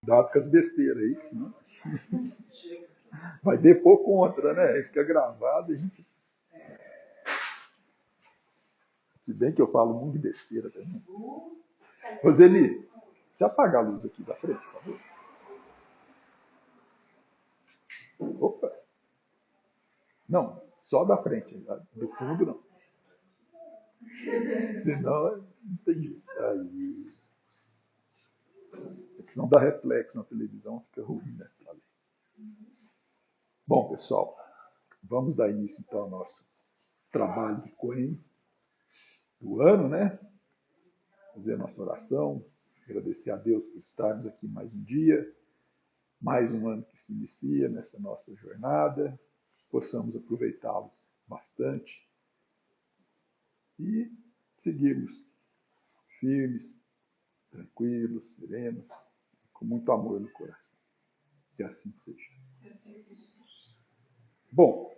Dado com as besteiras aí, senão vai depor contra, né? Fica gravado, a gente. Se bem que eu falo muito de besteira também. Roseli, você apaga a luz aqui da frente, por favor? Opa! Não, só da frente, do fundo não. Senão, não tem jeito. Aí, senão dá reflexo na televisão, fica ruim, né? Bom, pessoal, vamos dar início então ao nosso trabalho de Cohen do ano, né? Fazer a nossa oração, agradecer a Deus por estarmos aqui mais um dia, mais um ano que se inicia nessa nossa jornada, possamos aproveitá-lo bastante e seguirmos firmes, tranquilos, serenos, com muito amor no coração. Que assim seja. Bom,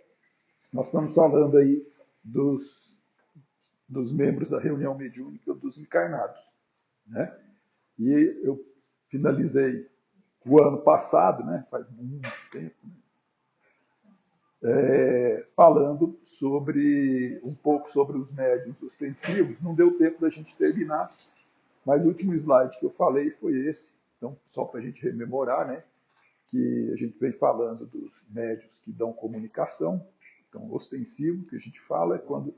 nós estamos falando aí dos membros da reunião mediúnica dos encarnados, né? E eu finalizei o ano passado, né? Faz muito tempo, né? Falando sobre um pouco sobre os médiuns suspensivos. Não deu tempo da gente terminar, mas o último slide que eu falei foi esse. Então, só para a gente rememorar, né? Que a gente vem falando dos médiuns que dão comunicação. Então, ostensivo, que a gente fala, é quando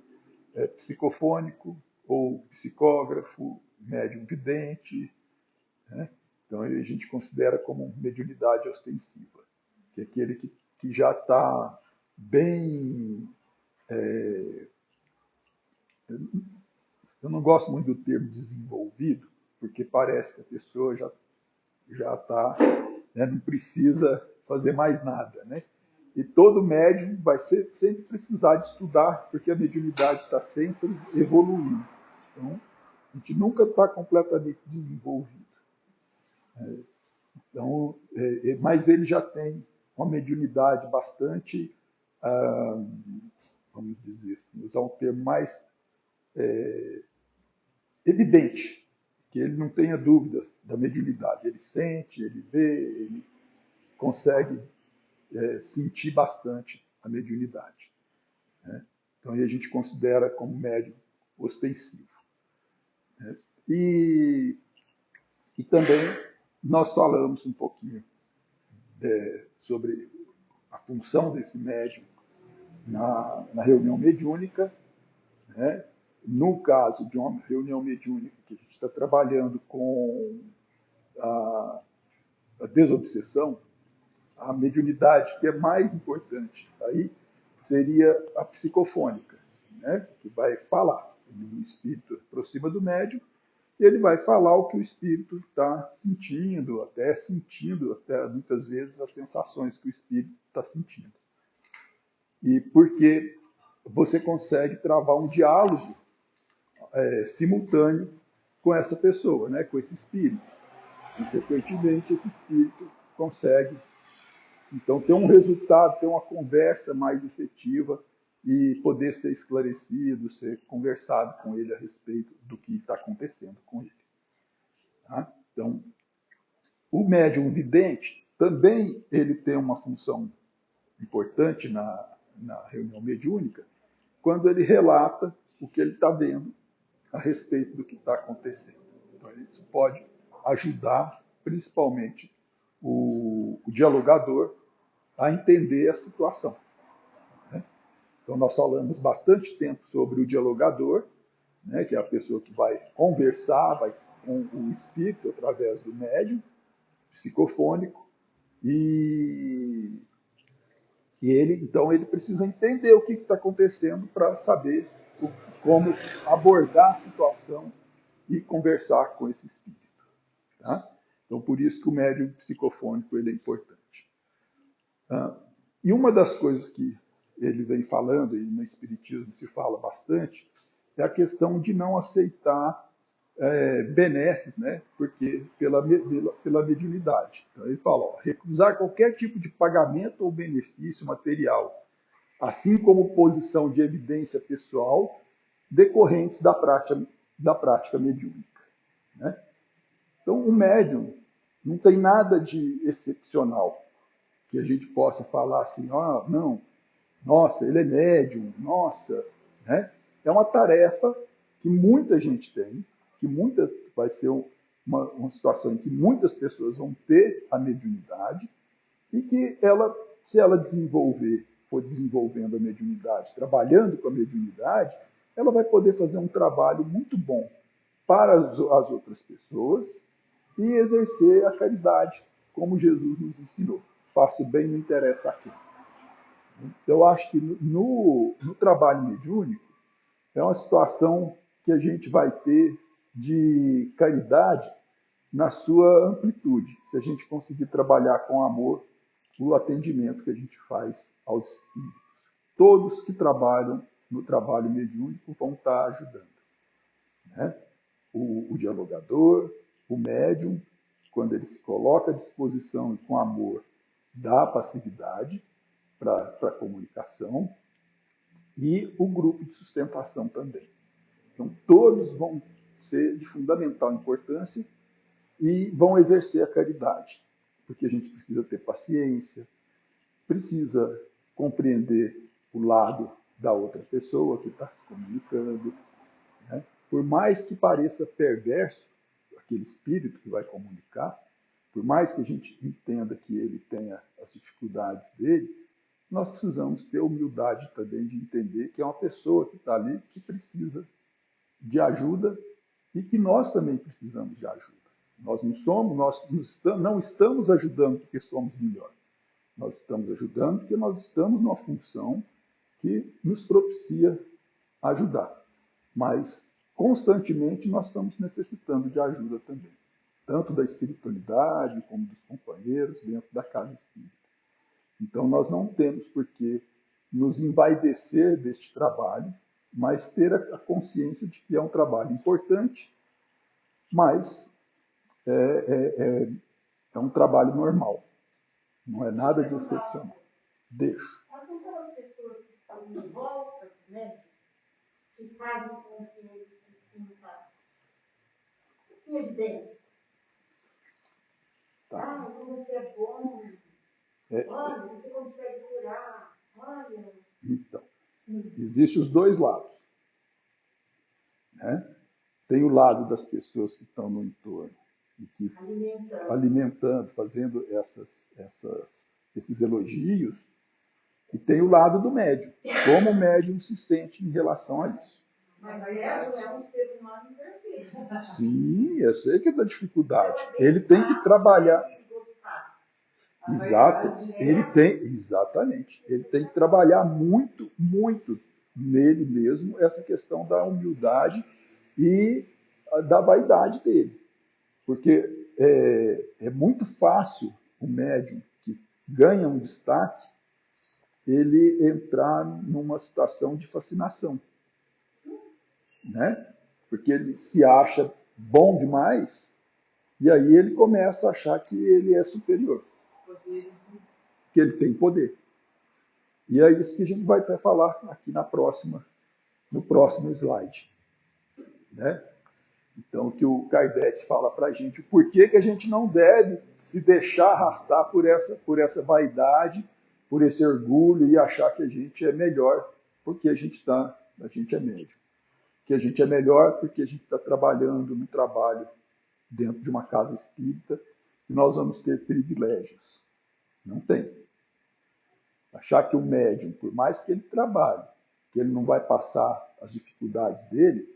é psicofônico ou psicógrafo, médium vidente, né? Então, a gente considera como mediunidade ostensiva, que é aquele que já está bem. Eu não gosto muito do termo desenvolvido, porque parece que a pessoa já está, né, não precisa fazer mais nada, né? E todo médium vai sempre precisar de estudar, porque a mediunidade está sempre evoluindo. Então, a gente nunca está completamente desenvolvido. Então, mas ele já tem uma mediunidade bastante, ah, vamos dizer assim, usar um termo mais evidente, que ele não tenha dúvida da mediunidade. Ele sente, ele vê, ele consegue sentir bastante a mediunidade, né? Então, aí a gente considera como médium ostensivo, né? E também nós falamos um pouquinho sobre a função desse médium na reunião mediúnica, né? No caso de uma reunião mediúnica que a gente está trabalhando com a, a desobsessão, a mediunidade que é mais importante aí seria a psicofônica, né? Que vai falar. O espírito aproxima do médium e ele vai falar o que o espírito está sentindo até muitas vezes as sensações que o espírito está sentindo. E porque você consegue travar um diálogo simultâneo com essa pessoa, né? Com esse espírito. Consequentemente, esse espírito consegue, então, ter um resultado, ter uma conversa mais efetiva e poder ser esclarecido, ser conversado com ele a respeito do que está acontecendo com ele. Tá? Então, o médium vidente também ele tem uma função importante na reunião mediúnica, quando ele relata o que ele está vendo a respeito do que está acontecendo. Então, isso pode ajudar, principalmente, o dialogador a entender a situação, né? Então, nós falamos bastante tempo sobre o dialogador, né, que é a pessoa que vai conversar com o espírito através do médium psicofônico, e então ele precisa entender o que está acontecendo para saber como abordar a situação e conversar com esse espírito. Tá? Então, por isso que o médium psicofônico ele é importante. E uma das coisas que ele vem falando, e no Espiritismo se fala bastante, é a questão de não aceitar benesses, né? Porque pela mediunidade. Então, ele fala, ó, recusar qualquer tipo de pagamento ou benefício material, assim como posição de evidência pessoal decorrentes da prática mediúnica, né? Então, o médium, Não tem nada de excepcional que a gente possa falar assim, não, nossa, ele é médium, nossa, né? É uma tarefa que muita gente tem, vai ser uma situação em que muitas pessoas vão ter a mediunidade e que se ela for desenvolvendo a mediunidade, trabalhando com a mediunidade, ela vai poder fazer um trabalho muito bom para as outras pessoas e exercer a caridade, como Jesus nos ensinou. Faço bem, não interessa a quem. Eu acho que no trabalho mediúnico é uma situação que a gente vai ter de caridade na sua amplitude, se a gente conseguir trabalhar com amor o atendimento que a gente faz aos espíritos. Todos que trabalham no trabalho mediúnico vão estar ajudando, né? O dialogador, o médium, quando ele se coloca à disposição e com amor, dá passividade para a comunicação, e o grupo de sustentação também. Então, todos vão ser de fundamental importância e vão exercer a caridade, porque a gente precisa ter paciência, precisa compreender o lado da outra pessoa que está se comunicando, né? Por mais que pareça perverso aquele espírito que vai comunicar, por mais que a gente entenda que ele tenha as dificuldades dele, nós precisamos ter humildade também de entender que é uma pessoa que está ali que precisa de ajuda e que nós também precisamos de ajuda. Nós não estamos ajudando porque somos melhores. Nós estamos ajudando porque nós estamos numa função que nos propicia ajudar. Mas, constantemente, nós estamos necessitando de ajuda também. Tanto da espiritualidade, como dos companheiros dentro da casa espírita. Então, nós não temos por que nos envaidecer deste trabalho, mas ter a consciência de que é um trabalho importante, mas é um trabalho normal. Não é nada de excepcional. Deixo. Quais são as pessoas que estão em volta, né, que fazem com que ele se sinta em evidência? Tá. Como você é bom. Olha, você consegue curar. Olha. Então, existem os dois lados, né? Tem o lado das pessoas que estão no entorno e que alimentando, fazendo esses elogios, e tem o lado do médium, como o médium se sente em relação a isso. Mas aí é um ser humano imperfeito. Sim, eu sei que é da dificuldade. Ele tem que trabalhar. Exatamente. Ele tem que trabalhar muito, muito nele mesmo essa questão da humildade e da vaidade dele. Porque é muito fácil o médium que ganha um destaque ele entrar numa situação de fascinação, né? Porque ele se acha bom demais e aí ele começa a achar que ele é superior, que ele tem poder. E é isso que a gente vai até falar aqui no próximo slide, né? Então, que o Kardec fala para a gente o porquê que a gente não deve se deixar arrastar por essa vaidade, por esse orgulho e achar que a gente é melhor porque a gente é médium. Que a gente é melhor porque a gente está trabalhando no trabalho dentro de uma casa espírita e nós vamos ter privilégios. Não tem. Achar que o médium, por mais que ele trabalhe, que ele não vai passar as dificuldades dele,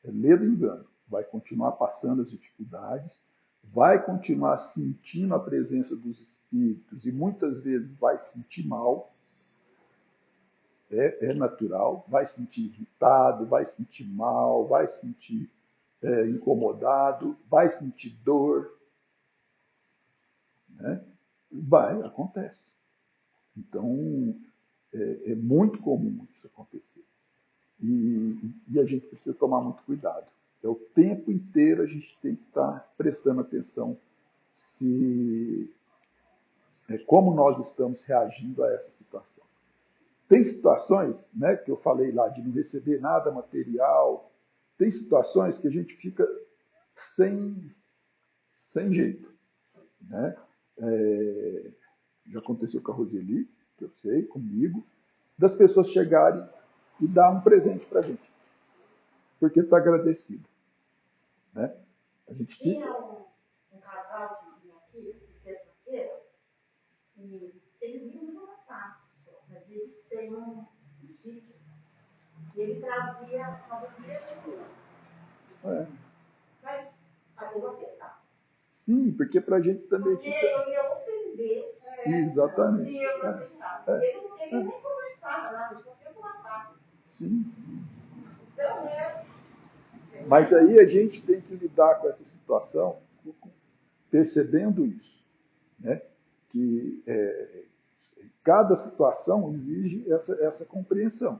é ledo engano. Vai continuar passando as dificuldades, vai continuar sentindo a presença dos espíritos e muitas vezes vai sentir mal, é natural, vai sentir irritado, vai sentir mal, vai sentir incomodado, vai sentir dor, né? Acontece. Então, é muito comum isso acontecer. E a gente precisa tomar muito cuidado. O tempo inteiro a gente tem que estar prestando atenção como nós estamos reagindo a essa situação. Tem situações, né, que eu falei lá, de não receber nada material, tem situações que a gente fica sem jeito. né? Já aconteceu com a Roseli, que eu sei, comigo, das pessoas chegarem e dar um presente para a gente, porque está agradecido, né? A gente Tinha fica... um casal que vinha aqui, terça-feira, e eles vinham numa classe só, mas eles têm um sítio. E ele trazia uma bandeja de ouro. É. Mas até eu aceitar. Sim, porque para a gente também Porque fica... eu ia ofender Exatamente. se eu não aceitasse. Ele nem conversava nada, ele só ia matar. Sim. Então, Mas aí a gente tem que lidar com essa situação percebendo isso, né? Que cada situação exige essa compreensão.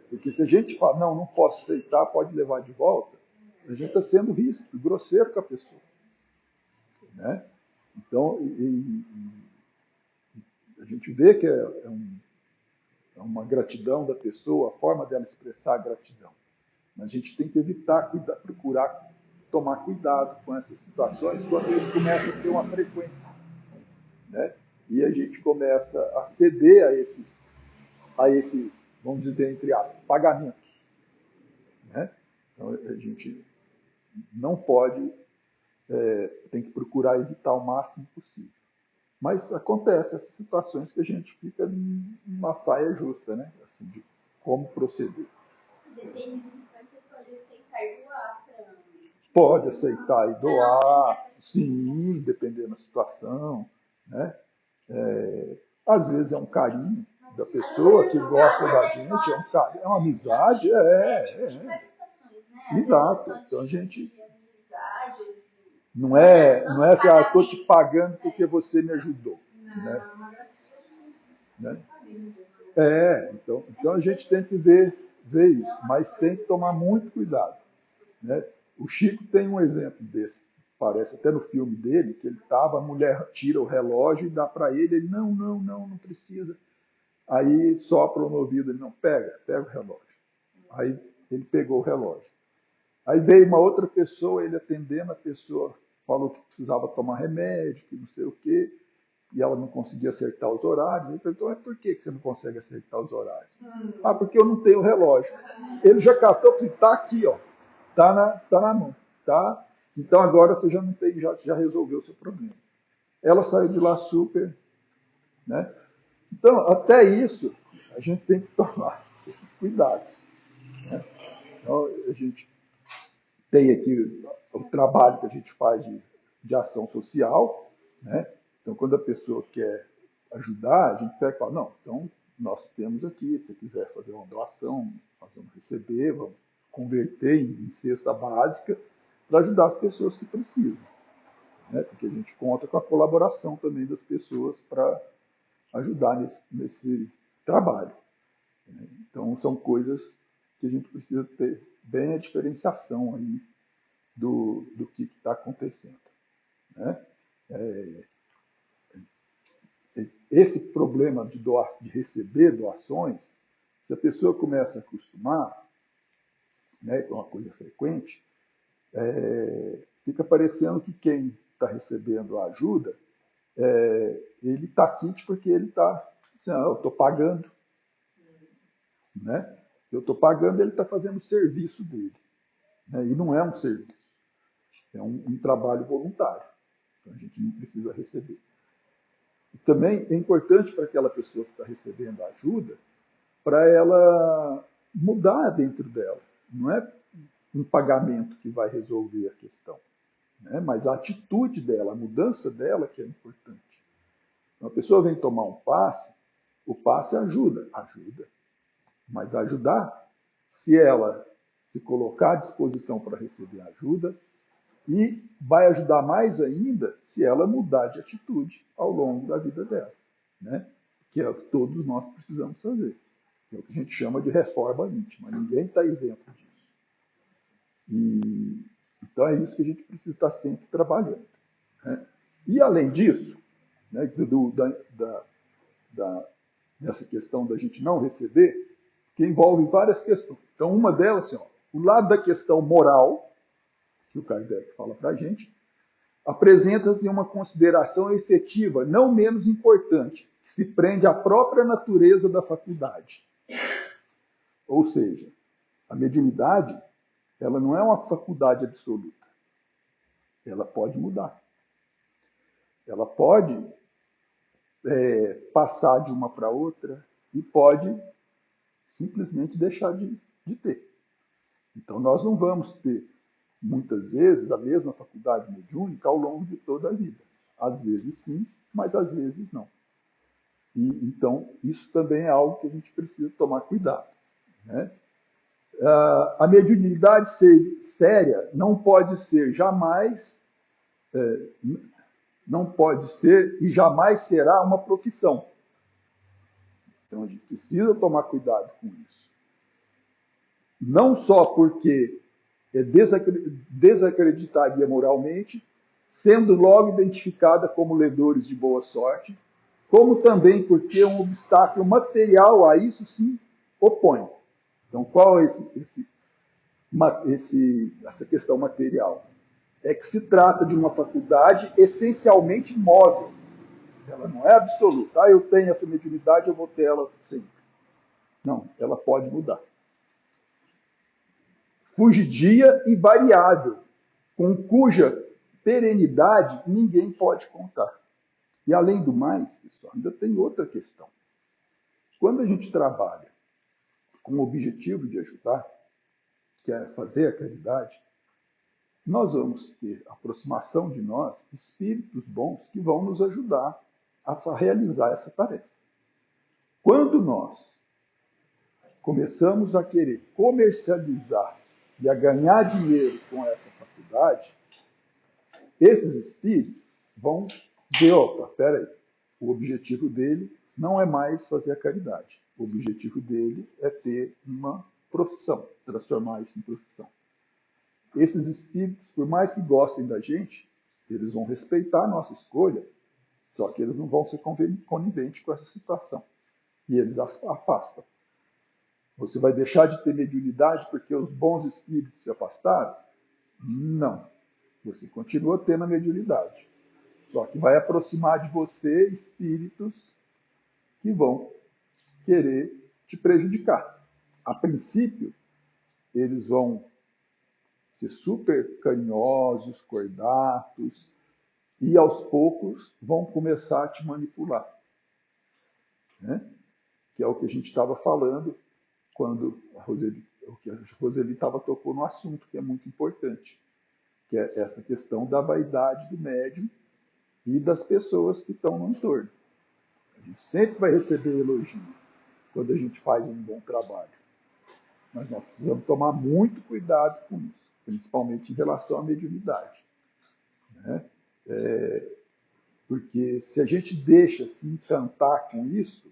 Porque se a gente fala, não posso aceitar, pode levar de volta, a gente está sendo ríspido, grosseiro com a pessoa, né? Então, a gente vê que é uma gratidão da pessoa, a forma dela expressar a gratidão. Mas a gente tem que evitar, procurar tomar cuidado com essas situações quando eles começam a ter uma frequência, né? E a gente começa a ceder a esses, vamos dizer, entre aspas, pagamentos, né? Então, a gente não pode, tem que procurar evitar o máximo possível. Mas acontece essas situações que a gente fica numa saia justa, né? Assim, de como proceder. Depende do que você pode aceitar e doar para... Pode aceitar e doar, sim, dependendo da situação, né? Às vezes é um carinho da pessoa que gosta da gente, é um carinho, é uma amizade, Tem várias situações, né? Exato. Então a gente Amizade, não é assim, estou te pagando porque você me ajudou, né? Então a gente tem que ver isso, mas tem que tomar muito cuidado, né? O Chico tem um exemplo desse, parece até no filme dele, que ele estava, a mulher tira o relógio e dá para ele não precisa. Aí sopra no ouvido, ele não, pega o relógio. Aí ele pegou o relógio. Aí veio uma outra pessoa, ele atendendo, a pessoa falou que precisava tomar remédio, que não sei o quê, e ela não conseguia acertar os horários. Ele perguntou, mas por que você não consegue acertar os horários? Ah, porque eu não tenho relógio. Ele já catou, está aqui, ó, tá na mão, tá? Então agora você já não tem, já resolveu o seu problema. Ela saiu de lá super, né? Então, até isso, a gente tem que tomar esses cuidados, né? Então, a gente tem aqui o trabalho que a gente faz de ação social, né? Então, quando a pessoa quer ajudar, a gente pega e fala, não, então nós temos aqui, se você quiser fazer uma doação, nós vamos receber, vamos converter em cesta básica para ajudar as pessoas que precisam, né? Porque a gente conta com a colaboração também das pessoas para ajudar nesse trabalho, né? Então, são coisas que a gente precisa ter bem a diferenciação aí do que está acontecendo, né? Esse problema de receber doações, se a pessoa começa a acostumar, né, que é uma coisa frequente, fica parecendo que quem está recebendo a ajuda, ele está quente porque ele está, assim, eu estou pagando, né? Eu estou pagando, ele está fazendo o serviço dele, né? E não é um serviço, é um trabalho voluntário. Então a gente não precisa receber. E também é importante para aquela pessoa que está recebendo a ajuda, para ela mudar dentro dela. Não é um pagamento que vai resolver a questão, né? Mas a atitude dela, a mudança dela que é importante. Então, a pessoa vem tomar um passe, o passe ajuda. Mas ajudar, se ela se colocar à disposição para receber ajuda, e vai ajudar mais ainda se ela mudar de atitude ao longo da vida dela, né? Que é o que todos nós precisamos fazer. É o que a gente chama de reforma íntima. Ninguém está isento disso. Então é isso que a gente precisa estar sempre trabalhando, né? E além disso, né, dessa questão da gente não receber, que envolve várias questões. Então uma delas, assim, ó, o lado da questão moral, que o Kardec fala para a gente, apresenta-se uma consideração efetiva, não menos importante, que se prende à própria natureza da faculdade. Ou seja, a mediunidade, ela não é uma faculdade absoluta. Ela pode mudar. Ela pode passar de uma para outra e pode simplesmente deixar de ter. Então, nós não vamos ter, muitas vezes, a mesma faculdade mediúnica ao longo de toda a vida. Às vezes sim, mas às vezes não. E, então, isso também é algo que a gente precisa tomar cuidado, né? A mediunidade séria não pode ser jamais, não pode ser e jamais será uma profissão. Então a gente precisa tomar cuidado com isso. Não só porque desacreditaria moralmente, sendo logo identificada como ledores de boa sorte, como também porque um obstáculo material a isso se opõe. Então, qual é essa questão material? É que se trata de uma faculdade essencialmente móvel. Ela não é absoluta. Eu tenho essa mediunidade, eu vou ter ela sempre. Não, ela pode mudar. Fugidia e variável, com cuja perenidade ninguém pode contar. E além do mais, pessoal, ainda tem outra questão. Quando a gente trabalha com o objetivo de ajudar, que é fazer a caridade, nós vamos ter aproximação de nós, espíritos bons que vão nos ajudar a realizar essa tarefa. Quando nós começamos a querer comercializar e a ganhar dinheiro com essa faculdade, esses espíritos vão ver, opa, peraí, o objetivo dele não é mais fazer a caridade. O objetivo dele é ter uma profissão, transformar isso em profissão. Esses espíritos, por mais que gostem da gente, eles vão respeitar a nossa escolha, só que eles não vão ser coniventes com essa situação. E eles afastam. Você vai deixar de ter mediunidade porque os bons espíritos se afastaram? Não. Você continua tendo a mediunidade. Só que vai aproximar de você espíritos que vão querer te prejudicar. A princípio, eles vão ser super carinhosos, cordatos, e aos poucos vão começar a te manipular. Né? Que é o que a gente estava falando quando a Roseli tocou no assunto, que é muito importante, que é essa questão da vaidade do médium e das pessoas que estão no entorno. A gente sempre vai receber elogio quando a gente faz um bom trabalho. Mas nós precisamos tomar muito cuidado com isso, principalmente em relação à mediunidade. Né? Porque se a gente deixa se encantar com isso,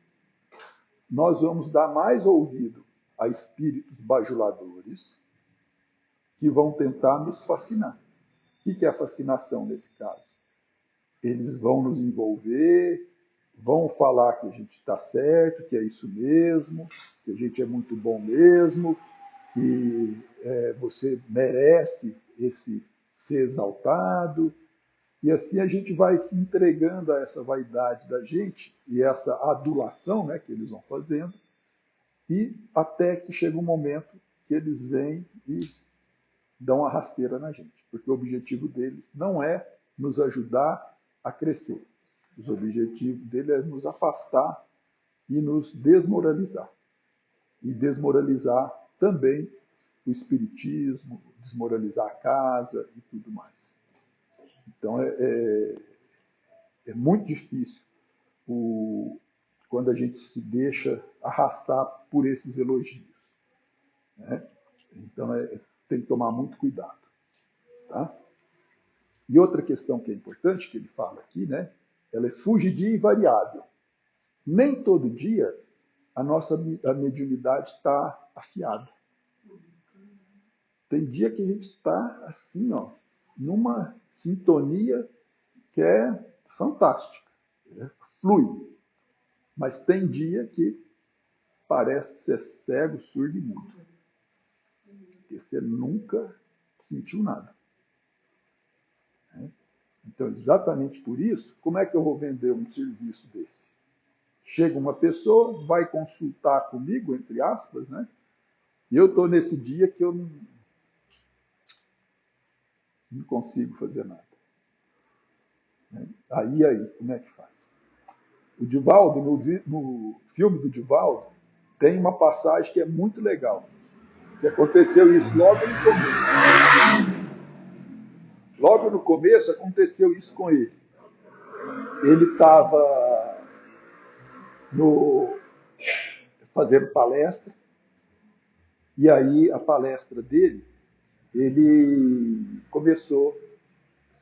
nós vamos dar mais ouvido a espíritos bajuladores que vão tentar nos fascinar. O que é a fascinação nesse caso? Eles vão nos envolver, vão falar que a gente está certo, que é isso mesmo, que a gente é muito bom mesmo, que você merece esse ser exaltado. E assim a gente vai se entregando a essa vaidade da gente e essa adulação, né, que eles vão fazendo, e até que chega um momento que eles vêm e dão uma rasteira na gente, porque o objetivo deles não é nos ajudar a crescer. O objetivo dele é nos afastar e nos desmoralizar. E desmoralizar também o espiritismo, desmoralizar a casa e tudo mais. Então é muito difícil quando a gente se deixa arrastar por esses elogios. Né? Então tem que tomar muito cuidado. Tá? E outra questão que é importante, que ele fala aqui, né? Ela é fugidia e variável. Nem todo dia a mediunidade está afiada. Tem dia que a gente está assim, ó, numa sintonia que é fantástica, flui. Mas tem dia que parece ser cego, surdo e mudo. Porque você nunca sentiu nada. Então, exatamente por isso, como é que eu vou vender um serviço desse? Chega uma pessoa, vai consultar comigo, entre aspas, né? E eu estou nesse dia que eu não consigo fazer nada. Né? Aí, como é que faz? O Divaldo, no filme do Divaldo, tem uma passagem que é muito legal. Que aconteceu isso logo no começo. Logo no começo aconteceu isso com ele. Ele estava fazendo palestra, e aí a palestra dele, ele começou,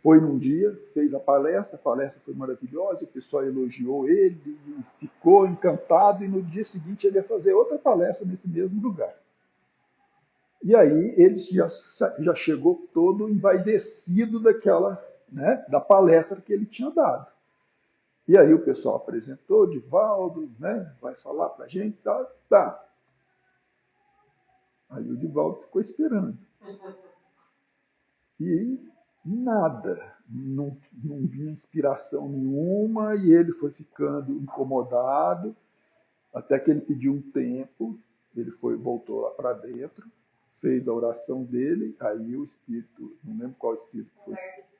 foi num dia, fez a palestra foi maravilhosa, o pessoal elogiou ele, ficou encantado, e no dia seguinte ele ia fazer outra palestra nesse mesmo lugar. E aí ele já chegou todo envaidecido né, da palestra que ele tinha dado. E aí o pessoal apresentou, Divaldo, né, vai falar para a gente, tá. Aí o Divaldo ficou esperando. E nada, não vinha inspiração nenhuma, e ele foi ficando incomodado, até que ele pediu um tempo, ele voltou lá para dentro, fez a oração dele, aí o espírito, não lembro qual espírito foi,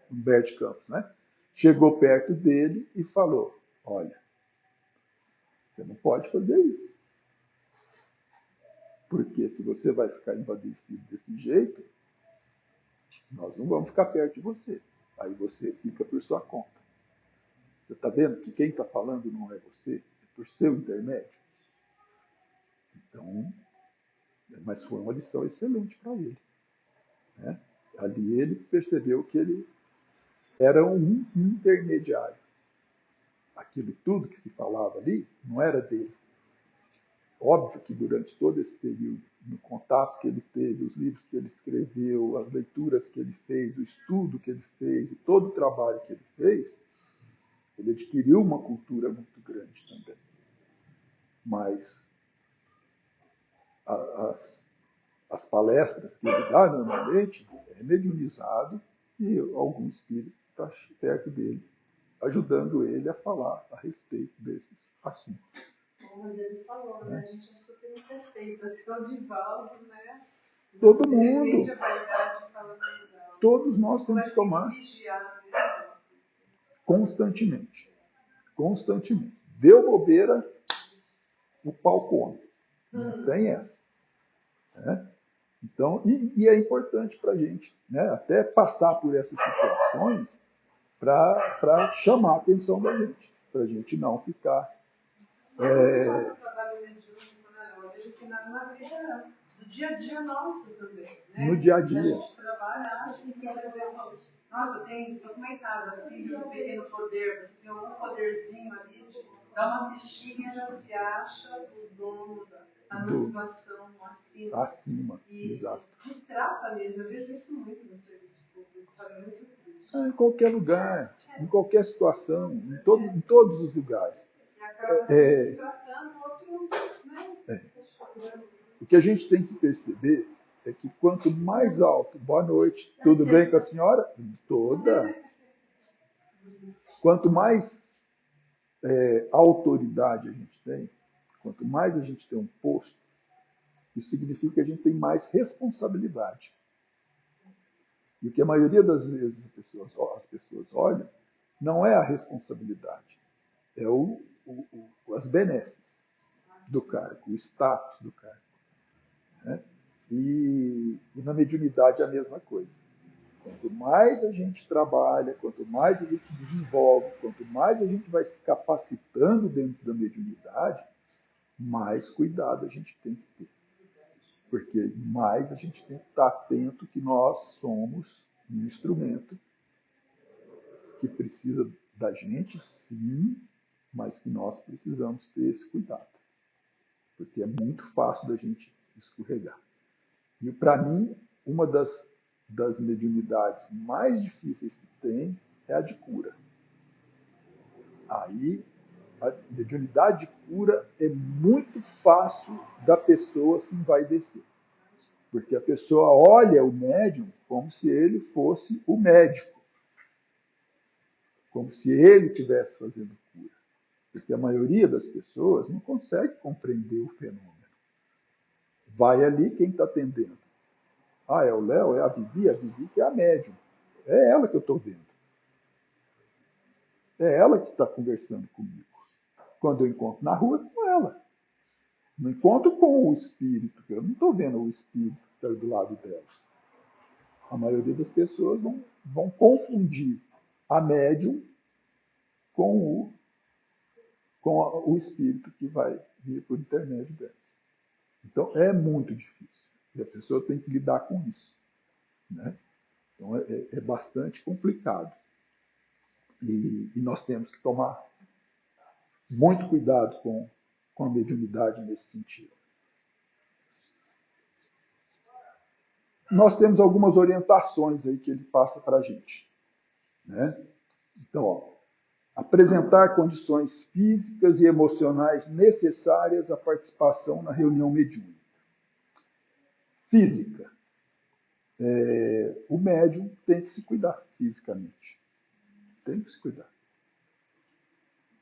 Humberto Campos, né? Chegou perto dele e falou: olha, você não pode fazer isso. Porque se você vai ficar envadecido desse jeito, nós não vamos ficar perto de você. Aí você fica por sua conta. Você está vendo que quem está falando não é você, é por seu intermédio. Então, mas foi uma lição excelente para ele. Né? Ali ele percebeu que ele era um intermediário. Aquilo tudo que se falava ali não era dele. Óbvio que durante todo esse período, no contato que ele teve, os livros que ele escreveu, as leituras que ele fez, o estudo que ele fez, e todo o trabalho que ele fez, ele adquiriu uma cultura muito grande também. Mas as palestras que ele dá normalmente é mediunizado e algum espírito está perto dele, ajudando ele a falar a respeito desses assuntos. Como ele falou, né? A gente é super imperfeito. Até o Divaldo, né? Todo mundo. Todos nós temos que tomar constantemente. Constantemente. Deu bobeira, o pau come. Não tem essa. Né? Então, e é importante para a gente, né? Até passar por essas situações para chamar a atenção da gente, para a gente não ficar. Não só no trabalho mediúnico, né? Eu vejo assim na vida do dia a dia nosso também. Né? No dia a dia. A gente trabalha, acha que às vezes fala, nossa, tem documentado assim, do pequeno poder, você tem algum poderzinho ali, dá uma fichinha, já se acha o dono da situação acima. E Exato. distrata mesmo, eu vejo isso muito no serviço público, sabe? Muito triste. Em qualquer lugar, em qualquer situação, em todos os lugares. E acaba se distratando, outro, né? O que a gente tem que perceber é que quanto mais alto, boa noite, tudo bem com a senhora? Toda. Quanto mais autoridade a gente tem, quanto mais a gente tem um posto, isso significa que a gente tem mais responsabilidade. E o que a maioria das vezes as pessoas olham não é a responsabilidade, é as benesses do cargo, o status do cargo. Né? E na mediunidade é a mesma coisa. Quanto mais a gente trabalha, quanto mais a gente desenvolve, quanto mais a gente vai se capacitando dentro da mediunidade, mais cuidado a gente tem que ter. Porque mais a gente tem que estar atento que nós somos um instrumento que precisa da gente, sim, mas que nós precisamos ter esse cuidado. Porque é muito fácil da gente escorregar. E, para mim, uma das mediunidades mais difíceis que tem é a de cura. Aí, a mediunidade de cura é muito fácil da pessoa se envaidecer. Porque a pessoa olha o médium como se ele fosse o médico. como se ele estivesse fazendo cura. Porque a maioria das pessoas não consegue compreender o fenômeno. Vai ali quem está atendendo. Ah, é o Léo, é a Vivi que é a médium. É ela que eu estou vendo. É ela que está conversando comigo. Quando eu encontro na rua, é com ela. Não encontro com o espírito, eu não estou vendo o espírito que está do lado dela. A maioria das pessoas vão confundir a médium com o espírito que vai vir por intermédio dela. Então, é muito difícil. E a pessoa tem que lidar com isso. Né? Então, é bastante complicado. E nós temos que tomar muito cuidado com a mediunidade nesse sentido. Nós temos algumas orientações aí que ele passa para a gente. Né? Então, apresentar condições físicas e emocionais necessárias à participação na reunião mediúnica. Física. O médium tem que se cuidar fisicamente. Tem que se cuidar.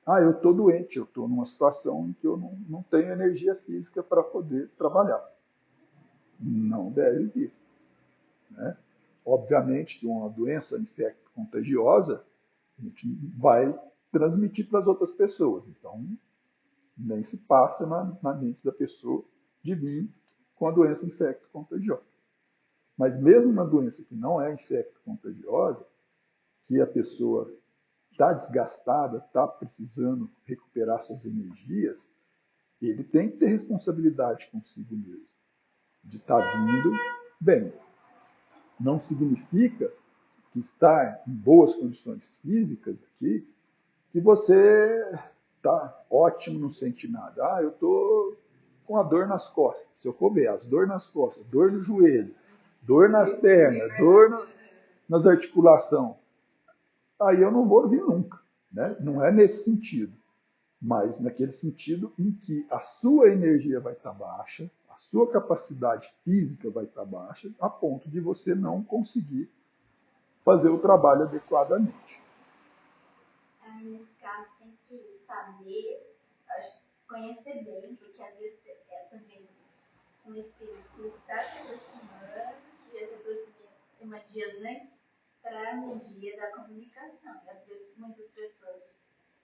Eu estou doente, eu estou numa situação em que eu não tenho energia física para poder trabalhar. Não deve vir. Né? Obviamente que uma doença infecto-contagiosa a gente vai transmitir para as outras pessoas. Então, nem se passa na mente da pessoa de vir com a doença infecto-contagiosa. Mas mesmo uma doença que não é infecto-contagiosa, que a pessoa está desgastada, está precisando recuperar suas energias, ele tem que ter responsabilidade consigo mesmo, de estar vindo bem. Não significa que estar em boas condições físicas aqui, que você está ótimo, não sente nada. Eu estou com a dor nas costas. Se eu for ver, as dor nas costas, dor no joelho, dor nas pernas, dor nas articulações, aí eu não vou vir nunca. Né? Não é nesse sentido, mas naquele sentido em que a sua energia vai estar baixa, a sua capacidade física vai estar baixa, a ponto de você não conseguir fazer o trabalho adequadamente. Nesse caso, tem que saber, conhecer bem, porque às vezes também um espírito que está se aproximando, devia se aproximar dias antes para no dia da comunicação. Muitas pessoas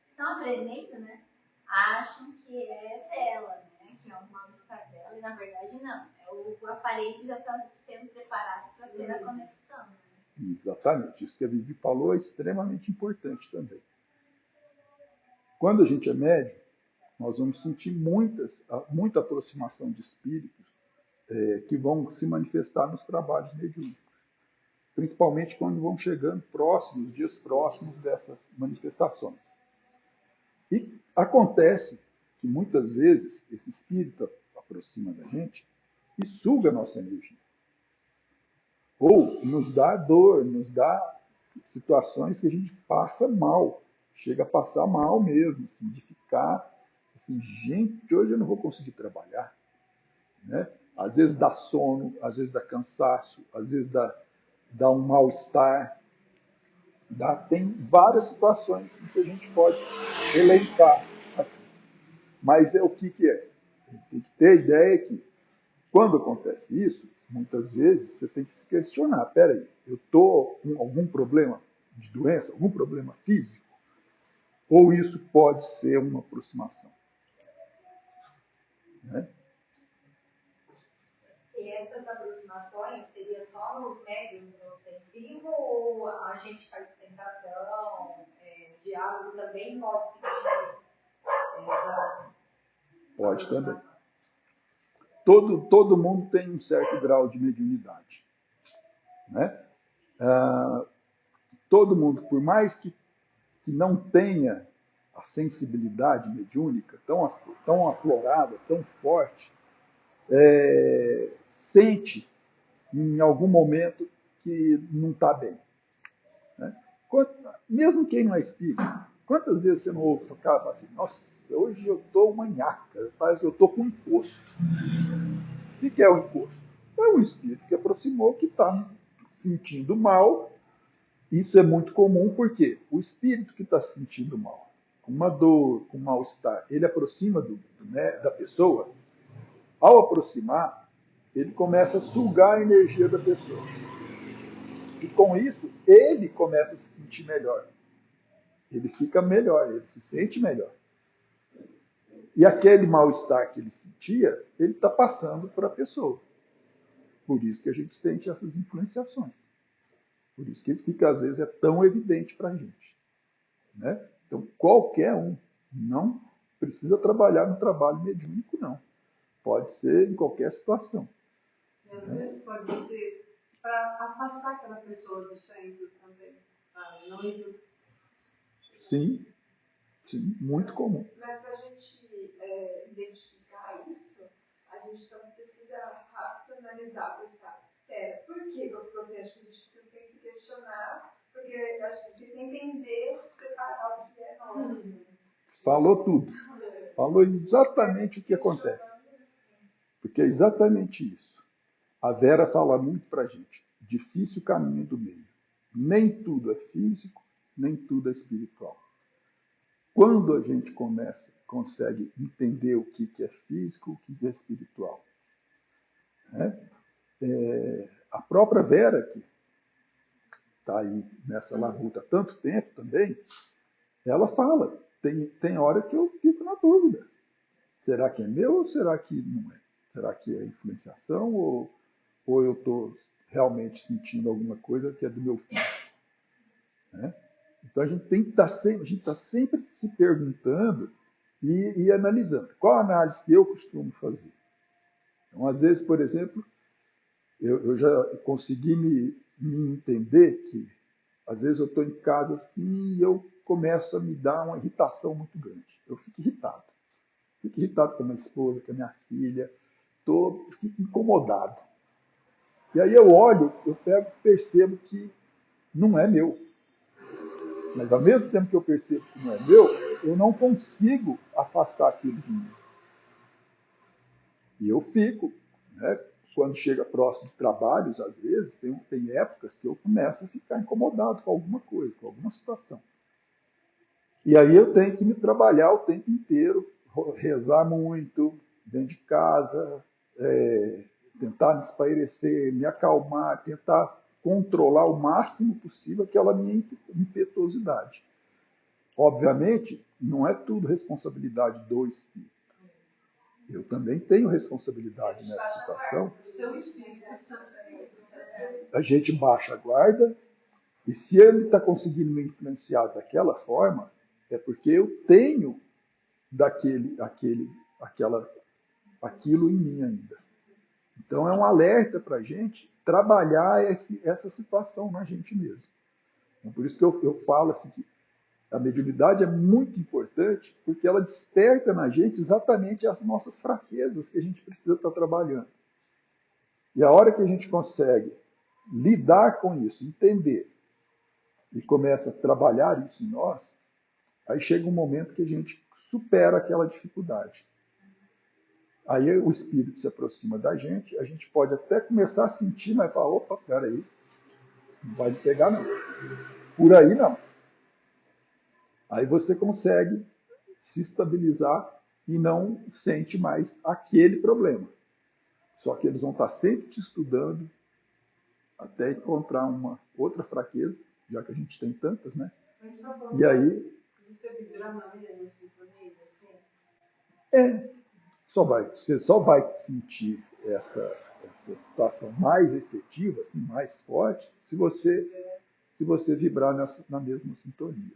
estão aprendendo, né? Acham que é dela, né? Que é um mal-estar dela, e na verdade não. O aparelho já está sendo preparado para ter a conexão. Né? Exatamente. Isso que a Vivi falou é extremamente importante também. Quando a gente é médium, nós vamos sentir muita aproximação de espíritos que vão se manifestar nos trabalhos mediúnicos. Principalmente quando vão chegando próximos, dias próximos dessas manifestações. E acontece que muitas vezes esse espírito aproxima da gente e suga a nossa energia. Ou nos dá dor, nos dá situações que a gente passa mal. Chega a passar mal mesmo, assim, de ficar assim, gente, hoje eu não vou conseguir trabalhar. Né? Às vezes dá sono, às vezes dá cansaço, às vezes dá um mal-estar. Tem várias situações que a gente pode elencar aqui. Mas o que é? A gente tem que ter a ideia que, quando acontece isso, muitas vezes você tem que se questionar. Peraí, eu estou com algum problema de doença, algum problema físico? Ou isso pode ser uma aproximação? Né? E essas aproximações seria só nos médiums no ostensivo ou a gente faz tentação, diálogo também pode se Pode também. Todo mundo tem um certo grau de mediunidade. Né? Todo mundo, por mais que não tenha a sensibilidade mediúnica tão aflorada, tão forte, sente em algum momento que não está bem. Né? Mesmo quem não é espírita, quantas vezes você não ouve o cara falar assim, nossa, hoje eu estou manhaca, parece que eu estou com um encosto. O que é o encosto? É um espírito que aproximou, que está sentindo mal Isso é muito comum porque o espírito que está se sentindo mal, com uma dor, com um mal-estar, ele aproxima da pessoa. Ao aproximar, ele começa a sugar a energia da pessoa. E com isso, ele começa a se sentir melhor. Ele fica melhor, ele se sente melhor. E aquele mal-estar que ele sentia, ele está passando para a pessoa. Por isso que a gente sente essas influenciações. Por isso que ele fica, às vezes, é tão evidente para a gente. Né? Então, qualquer um não precisa trabalhar no trabalho mediúnico, não. Pode ser em qualquer situação. E às vezes pode ser para afastar aquela pessoa do centro também. Não ir. Sim, sim, muito comum. Mas para a gente identificar isso, a gente também precisa racionalizar, pensar, por que eu processo? A gente tem que se questionar, porque a gente precisa entender, separar o que é nosso. Falou tudo. Falou exatamente o que acontece. Porque é exatamente isso. A Vera fala muito para a gente. Difícil caminho do meio. Nem tudo é físico, nem tudo é espiritual. Quando a gente consegue entender o que é físico, o que é espiritual. Né? A própria Vera, que está aí nessa labuta há tanto tempo também, ela fala, tem hora que eu fico na dúvida. Será que é meu ou será que não é? Será que é influenciação ou eu estou realmente sentindo alguma coisa que é do meu filho? Né? Então a gente tem que estar sempre se perguntando e analisando. Qual a análise que eu costumo fazer? Então, às vezes, por exemplo, eu já consegui me entender que às vezes eu estou em casa assim e eu começo a me dar uma irritação muito grande. Eu fico irritado. Fico irritado com a minha esposa, com a minha filha. Fico incomodado. E aí eu olho, eu percebo que não é meu. Mas ao mesmo tempo que eu percebo que não é meu, eu não consigo afastar aquilo de mim. E eu fico, né? Quando chega próximo de trabalhos, às vezes, tem épocas que eu começo a ficar incomodado com alguma coisa, com alguma situação. E aí eu tenho que me trabalhar o tempo inteiro, rezar muito, dentro de casa, tentar me espairecer, me acalmar, tentar controlar o máximo possível aquela minha impetuosidade. Obviamente, não é tudo responsabilidade do espírito. Eu também tenho responsabilidade nessa situação. Seu espírito também. A gente baixa a guarda e se ele está conseguindo me influenciar daquela forma, é porque eu tenho aquilo em mim ainda. Então é um alerta para a gente trabalhar essa situação na gente mesmo. Então, por isso que eu falo assim, que a mediunidade é muito importante porque ela desperta na gente exatamente as nossas fraquezas que a gente precisa estar trabalhando. E a hora que a gente consegue lidar com isso, entender e começa a trabalhar isso em nós, aí chega um momento que a gente supera aquela dificuldade. Aí o espírito se aproxima da gente, a gente pode até começar a sentir, mas fala, opa, peraí, não vai me pegar não. Por aí não. Aí você consegue se estabilizar e não sente mais aquele problema. Só que eles vão estar sempre te estudando até encontrar uma outra fraqueza, já que a gente tem tantas, né? E aí... Você vibrando na mesma sintonia, assim? Você só vai sentir essa situação mais efetiva, assim, mais forte, se você vibrar na mesma sintonia.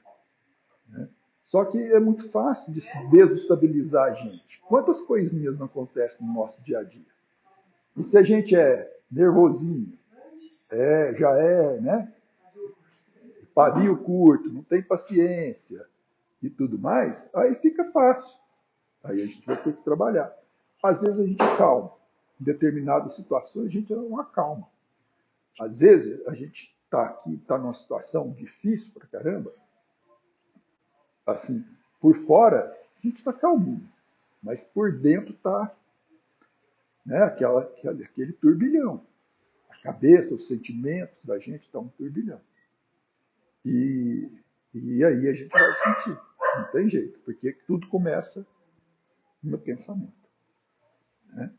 Né? Só que é muito fácil de desestabilizar a gente. Quantas coisinhas não acontecem no nosso dia a dia? E se a gente é nervosinho, já é, né? Pavio curto, não tem paciência e tudo mais, aí fica fácil. Aí a gente vai ter que trabalhar. Às vezes a gente acalma. Em determinadas situações a gente não acalma. Às vezes a gente está aqui, está numa situação difícil pra caramba. Assim, por fora a gente está calminho. Mas por dentro está, né, aquele turbilhão. A cabeça, os sentimentos da gente estão um turbilhão. E, e aí a gente vai sentir. Não tem jeito, porque tudo começa no pensamento. Né?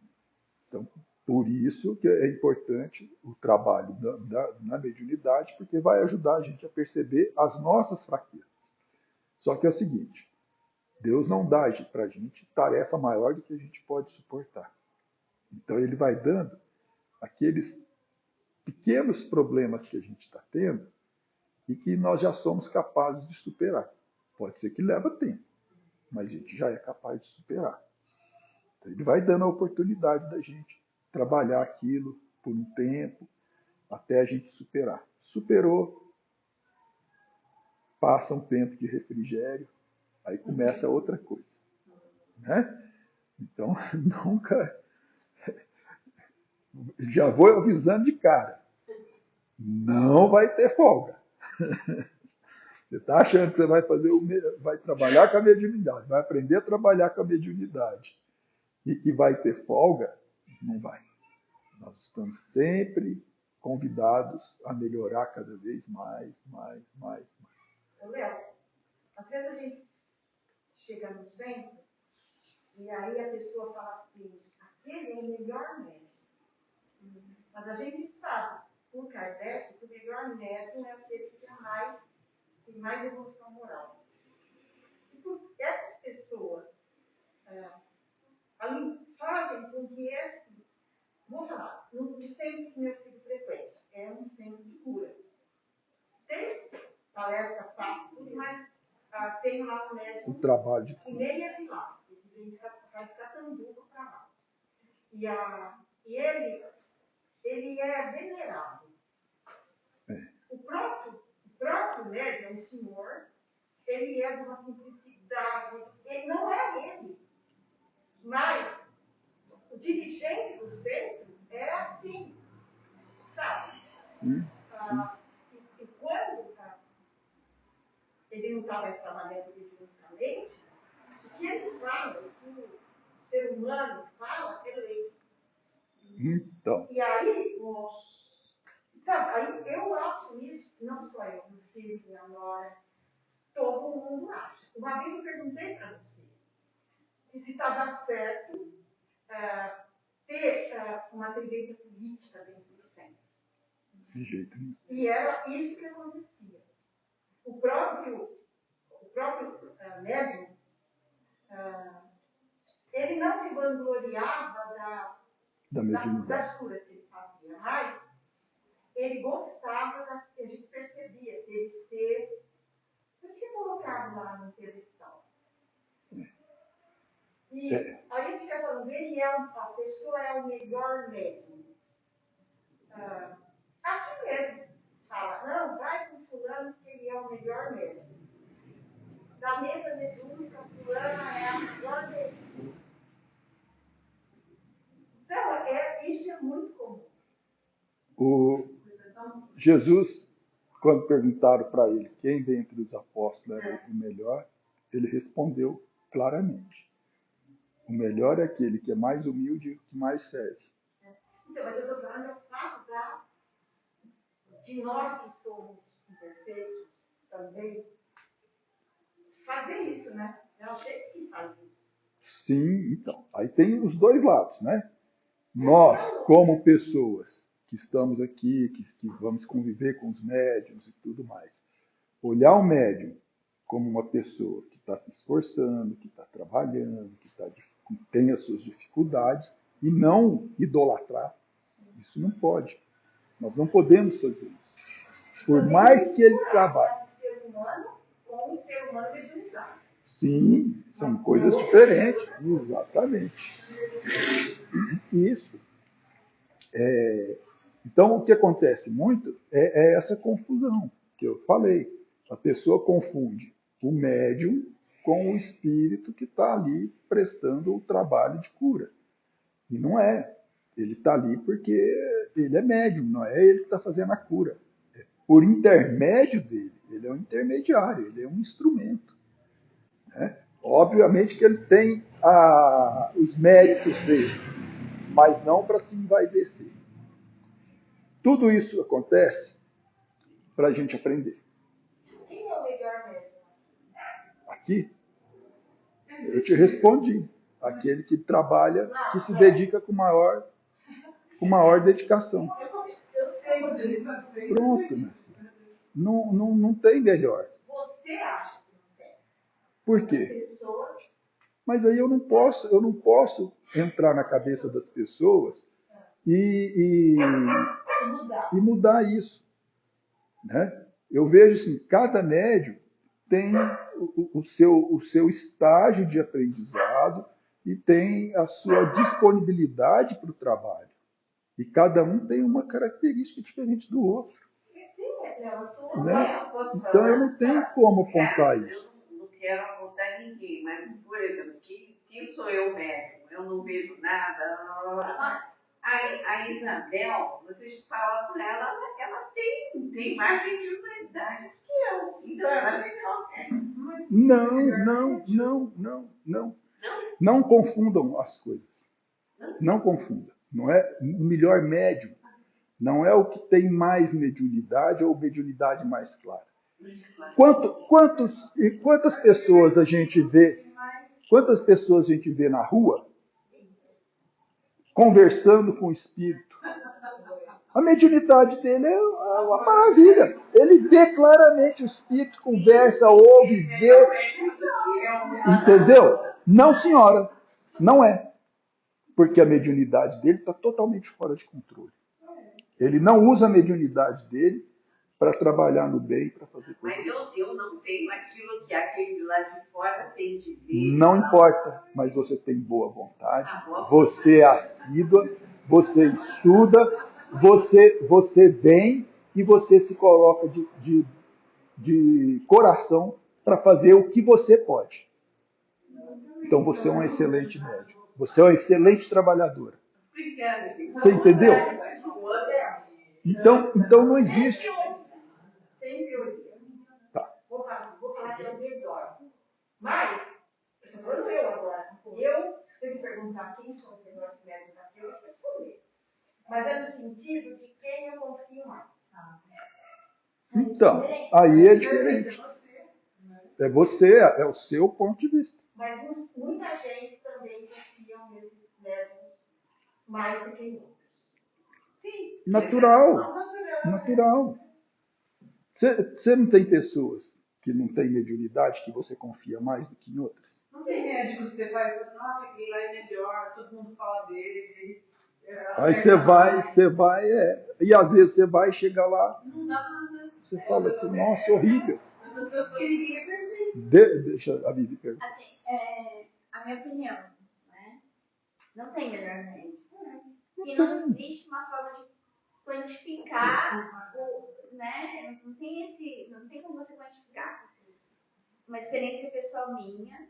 Então, por isso que é importante o trabalho na mediunidade, porque vai ajudar a gente a perceber as nossas fraquezas. Só que é o seguinte, Deus não dá para a gente tarefa maior do que a gente pode suportar. Então ele vai dando aqueles pequenos problemas que a gente está tendo e que nós já somos capazes de superar. Pode ser que leva tempo, mas a gente já é capaz de superar. Então, ele vai dando a oportunidade da gente trabalhar aquilo por um tempo, até a gente superar. Superou, passa um tempo de refrigério, aí começa outra coisa. Né? Então, nunca... Já vou avisando de cara. Não vai ter folga. Você está achando que você vai trabalhar com a mediunidade, vai aprender a trabalhar com a mediunidade e que vai ter folga? Não vai. Nós estamos sempre convidados a melhorar cada vez mais. Léo, às vezes a gente chega no centro e aí a pessoa fala assim, aquele é o melhor médico. Mas a gente sabe, por Kardec, que o melhor médium é aquele que tem mais evolução moral. E por essas pessoas fazem com que vou falar, no centro que meu filho frequenta, é um centro de cura. Tem palestra, papo, tudo, mas tem lá um médico O trabalho de que nem é de lá, ele vai ficar Catanduva para lá. E ele é venerado. O próprio médium, o senhor, ele é de uma simplicidade, ele não é ele. Mas o dirigente do centro é assim, sabe? Sim. E quando ele não está mais trabalhando mediunicamente, o que ele fala, o que o ser humano fala, é lei. Então. E aí, aí eu acho isso, não só eu, meu filho, minha nora, todo mundo acha. Uma vez eu perguntei para você se está dando certo ter uma tendência política dentro do centro. De jeito nenhum. E era isso que acontecia. O próprio médium, ele não se vangloriava das curas que ele fazia, mas ele gostava, a gente percebia ele ser colocado lá no pedestal. E aí fica falando, a pessoa é o melhor médium. Aqui mesmo, fala, não, vai com fulano que ele é o melhor médium. Da mesa mediúnica, fulana é a melhor médium. Então, isso é muito comum. Jesus, quando perguntaram para ele quem dentre os apóstolos era o melhor, ele respondeu claramente. O melhor é aquele que é mais humilde e que mais serve. Então, mas eu estou falando é o fato de nós que somos imperfeitos também fazer isso, né? É o jeito que faz isso. Sim, então. Aí tem os dois lados, né? Nós, como pessoas que estamos aqui, que vamos conviver com os médiuns e tudo mais, olhar o médium como uma pessoa que está se esforçando, que está trabalhando, que tem as suas dificuldades, e não idolatrar. Isso não pode. Nós não podemos fazer isso. Por mais que ele trabalhe. Um ser humano com um ser humano mediunizado. Sim, são coisas diferentes. Exatamente. Isso. Então, o que acontece muito é essa confusão que eu falei. A pessoa confunde o médium com o espírito que está ali prestando o trabalho de cura. E não é. Ele está ali porque ele é médium, não é ele que está fazendo a cura. Por intermédio dele, ele é um intermediário, ele é um instrumento. Né? Obviamente que ele tem os méritos dele, mas não para se envaidecer. Tudo isso acontece para a gente aprender. aqui, eu te respondi. Aquele que trabalha, que se dedica com maior dedicação. Eu sei, você ele faz bem. Pronto, né? Não tem melhor. Você acha que não tem? Por quê? Pessoa Mas aí eu não posso entrar na cabeça das pessoas e mudar isso. Né? Eu vejo assim, cada médium tem o seu estágio de aprendizado e tem a sua disponibilidade para o trabalho. E cada um tem uma característica diferente do outro. Né? Então eu não tenho como apontar isso. Eu não quero apontar ninguém, mas, por exemplo, quem sou eu médico? Eu não vejo nada. A Isabel, vocês falam com ela tem mais mediunidade que eu. Então ela é melhor médico. Não. Não confundam as coisas. Não confundam. Não é o melhor médium. Não é o que tem mais mediunidade ou mediunidade mais clara. Quantas pessoas a gente vê? Quantas pessoas a gente vê na rua conversando com o espírito? A mediunidade dele é uma maravilha. Ele vê claramente o espírito, conversa, ouve, vê. Entendeu? Não, senhora. Não é. Porque a mediunidade dele está totalmente fora de controle. Ele não usa a mediunidade dele para trabalhar no bem, para fazer coisas. Mas eu não tenho aquilo que aquele lá de fora tem de ver. Não importa, mas você tem boa vontade, você é assídua, você estuda, você vem e você se coloca de coração para fazer o que você pode. Então você é um excelente médico, você é uma excelente trabalhadora. Você entendeu? Então não existe. tem teoria. Tá. Vou falar que é o melhor. Mas, estou falando eu agora. Se me perguntar quem são os melhores médicos da Terra, eu vou responder. Mas é no sentido de quem eu confio mais. Então, aí é diferente. É você, é o seu ponto de vista. Mas muita gente também confia nesses médicos mais do que outros. Sim. Natural. Você não tem pessoas que não têm mediunidade que você confia mais do que em outras? Não tem médico que você vai e fala assim, nossa, aquele lá é melhor, todo mundo fala dele. Aí você vai, e às vezes você vai chegar lá, não dá nada. Você fala assim, nossa, horrível. Porque ninguém é perfeito. Deixa a Vivi perguntar. Assim, a minha opinião, né? Não tem melhor médico. E não existe uma forma de quantificar, né? Não tem como você quantificar. Uma experiência pessoal minha.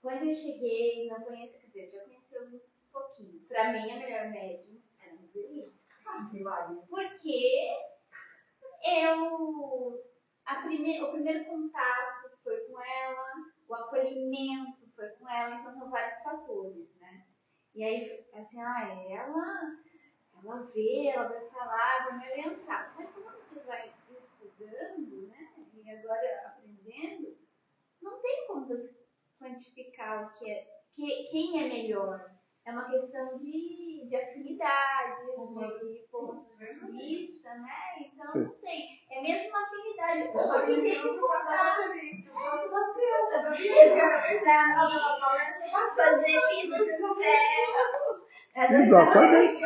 Quando eu cheguei, não conhecia, quer dizer, já conheci um pouquinho. Para mim, a melhor médium era a Margarida. Porque o primeiro contato foi com ela, o acolhimento foi com ela, então são vários fatores, né? E aí, assim, ela vê, ela vai falar, vai me orientar. Mas quando você vai estudando, né, e agora aprendendo, não tem como você quantificar o que é, quem é melhor. É uma questão de afinidades, de pontos de vista, né? Então não tem. É mesmo uma afinidade. Só que tem que voltar. Fazer vida do céu. Exatamente.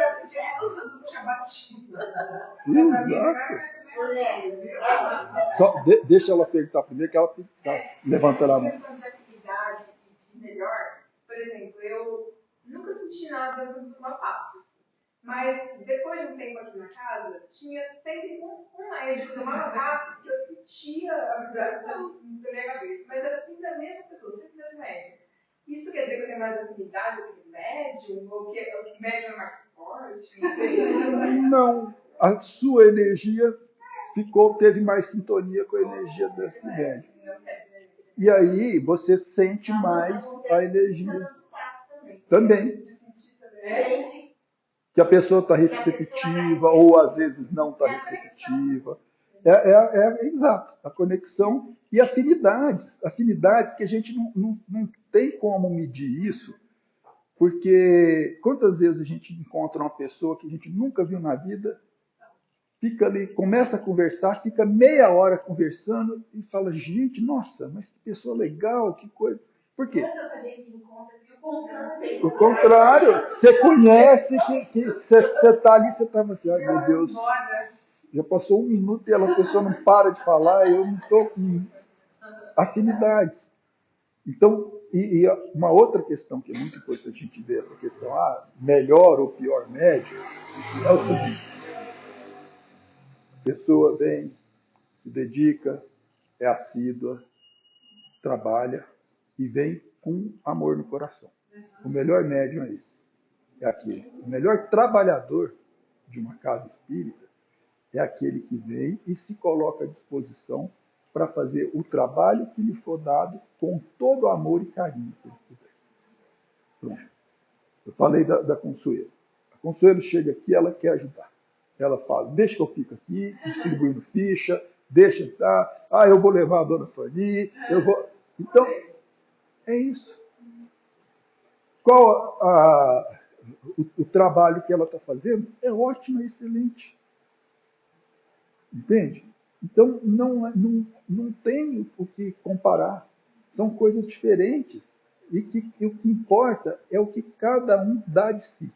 Só deixa ela perguntar primeiro, que ela está levantando a mão. Questão de atividade e de melhor, por exemplo, eu nunca senti nada dentro de uma paz. Mas depois de um tempo aqui na casa, tinha sempre um médico que tomava passe que eu sentia a vibração na minha cabeça. Mas era sempre a mesma pessoa, sempre o mesmo médico. Isso quer dizer que eu tenho mais afinidade com o médium? Ou que o médium é mais forte? Não sei. Não. A sua energia teve mais sintonia com a energia desse médium. E aí você sente mais a energia. Também. Que a pessoa está receptiva, ou às vezes não está receptiva. Exato, a conexão e afinidades que a gente não tem como medir isso, porque quantas vezes a gente encontra uma pessoa que a gente nunca viu na vida, fica ali, começa a conversar, fica meia hora conversando e fala, gente, nossa, mas que pessoa legal, que coisa. Por quê? Quantas a gente encontra que o contrário tem? O contrário, você conhece que você está ali, você estava assim, ai meu Deus, já passou 1 minuto e a pessoa não para de falar, eu não estou com afinidades. Então, e uma outra questão que é muito importante a gente ver, essa questão, melhor ou pior médium, é o seguinte, a pessoa vem, se dedica, é assídua, trabalha e vem com amor no coração. O melhor médium é isso. É aquele. O melhor trabalhador de uma casa espírita é aquele que vem e se coloca à disposição para fazer o trabalho que lhe for dado com todo o amor e carinho que ele puder. Pronto. Eu falei da Consuelo. A Consuelo chega aqui, ela quer ajudar. Ela fala, deixa que eu fico aqui, distribuindo ficha, deixa estar, eu vou levar a dona Fanny, eu vou... Então, é isso. Qual o trabalho que ela está fazendo? É ótimo, é excelente. Entende? Então, não tem o que comparar. São coisas diferentes. E o que importa é o que cada um dá de si.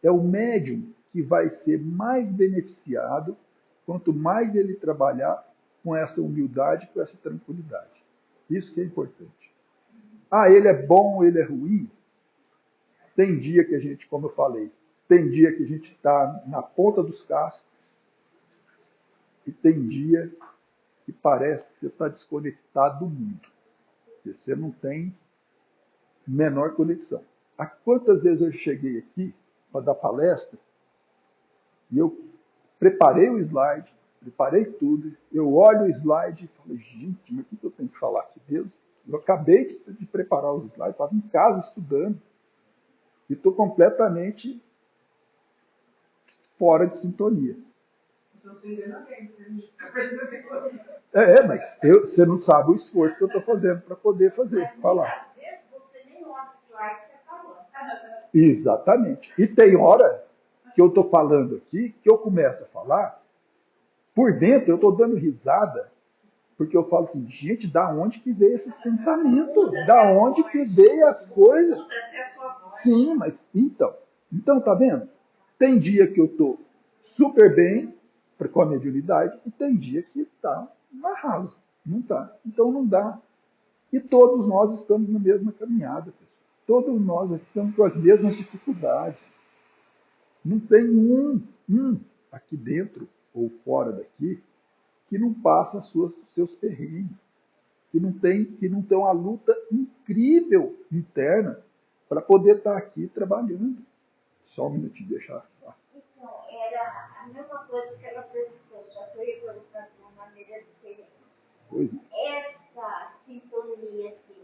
É o médium que vai ser mais beneficiado quanto mais ele trabalhar com essa humildade, com essa tranquilidade. Isso que é importante. Ele é bom, ele é ruim. Tem dia que a gente, como eu falei, tem dia que a gente está na ponta dos cascos e tem dia que parece que você está desconectado do mundo. Que você não tem menor conexão. Há quantas vezes eu cheguei aqui para dar palestra e eu preparei o slide, preparei tudo, eu olho o slide e falo, gente, mas o que eu tenho que falar aqui mesmo? Eu acabei de preparar os slides, estava em casa estudando e estou completamente fora de sintonia. Então você engana bem, precisa ter coisa. Mas você não sabe o esforço que eu estou fazendo para poder fazer, falar. Às vezes você nem olha o slide que você falou. Exatamente. E tem hora que eu estou falando aqui, que eu começo a falar, por dentro eu estou dando risada, porque eu falo assim, gente, da onde que veio esses pensamentos? Da onde que veio as coisas? Sim, mas então tá vendo? Tem dia que eu estou super bem com a mediunidade e tem dia que está na ralo. Não está. Então não dá. E todos nós estamos na mesma caminhada, pessoal. Todos nós estamos com as mesmas dificuldades. Não tem um aqui dentro ou fora daqui que não passa os seus perrengues, que não tem uma luta incrível interna para poder estar aqui trabalhando. Só um minutinho, deixar. Então, era a mesma coisa que ela perguntou, só que eu ia perguntar de uma maneira diferente. Pois não. Essa sintonia, assim,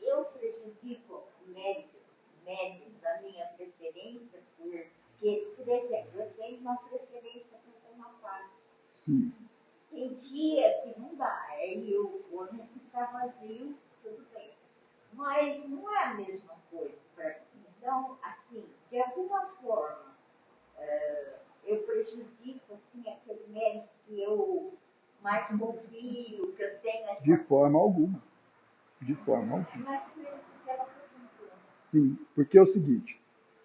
eu prejudico o médium da minha preferência, porque, por exemplo, eu tenho uma preferência para tomar paz. Sim. Tem dia que não dá, aí o corpo fica vazio, tudo bem. Mas não é a mesma coisa para mim. Então, assim, de alguma forma, eu prejudico assim, aquele médico que eu mais confio, que eu tenho essa... De forma alguma. De forma alguma. Mas por isso que ela perguntou. Sim, porque é o seguinte,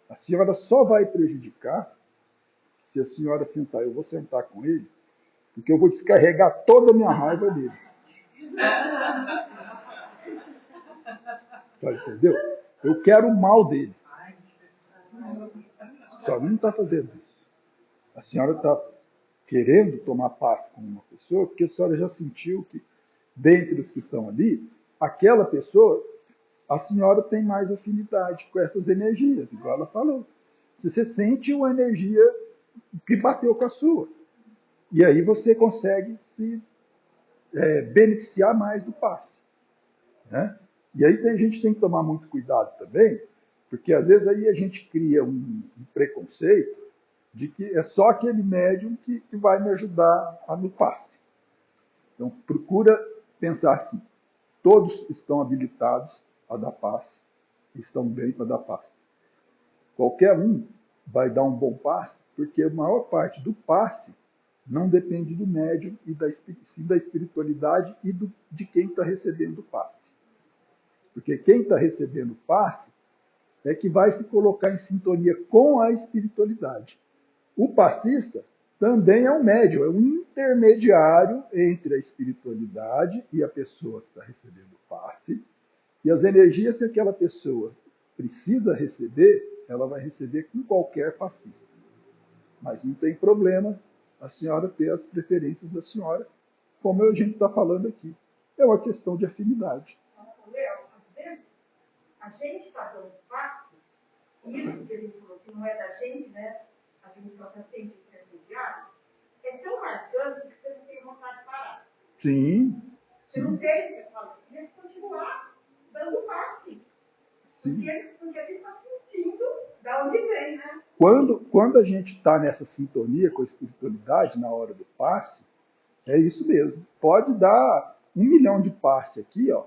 a senhora só vai prejudicar se a senhora sentar. Eu vou sentar com ele, porque eu vou descarregar toda a minha raiva dele. Entendeu? Eu quero o mal dele. A senhora não está fazendo isso. A senhora está querendo tomar paz com uma pessoa, porque a senhora já sentiu que, dentre os que estão ali, aquela pessoa, a senhora tem mais afinidade com essas energias, igual ela falou. Se você sente uma energia que bateu com a sua. E aí você consegue se beneficiar mais do passe. Né? E aí a gente tem que tomar muito cuidado também, porque às vezes aí a gente cria um preconceito de que é só aquele médium que vai me ajudar no passe. Então, procura pensar assim, todos estão habilitados a dar passe, estão bem para dar passe. Qualquer um vai dar um bom passe, porque a maior parte do passe não depende do médium e sim da espiritualidade e de quem está recebendo o passe. Porque quem está recebendo o passe é que vai se colocar em sintonia com a espiritualidade. O passista também é um médium, é um intermediário entre a espiritualidade e a pessoa que está recebendo o passe. E as energias que aquela pessoa precisa receber, ela vai receber com qualquer passista. Mas não tem problema a senhora ter as preferências da senhora, como a gente está falando aqui. É uma questão de afinidade. Léo, às vezes, a gente está dando passe, isso que ele falou, que não é da gente, né? A gente só está sendo intermediário, é tão marcante que você não tem vontade de parar. Sim. Você não tem, você fala, você tem que continuar dando passe. Sim. Porque você está sentindo da onde vem, né? Quando a gente está nessa sintonia com a espiritualidade na hora do passe, é isso mesmo. Pode dar 1 milhão de passe aqui, ó,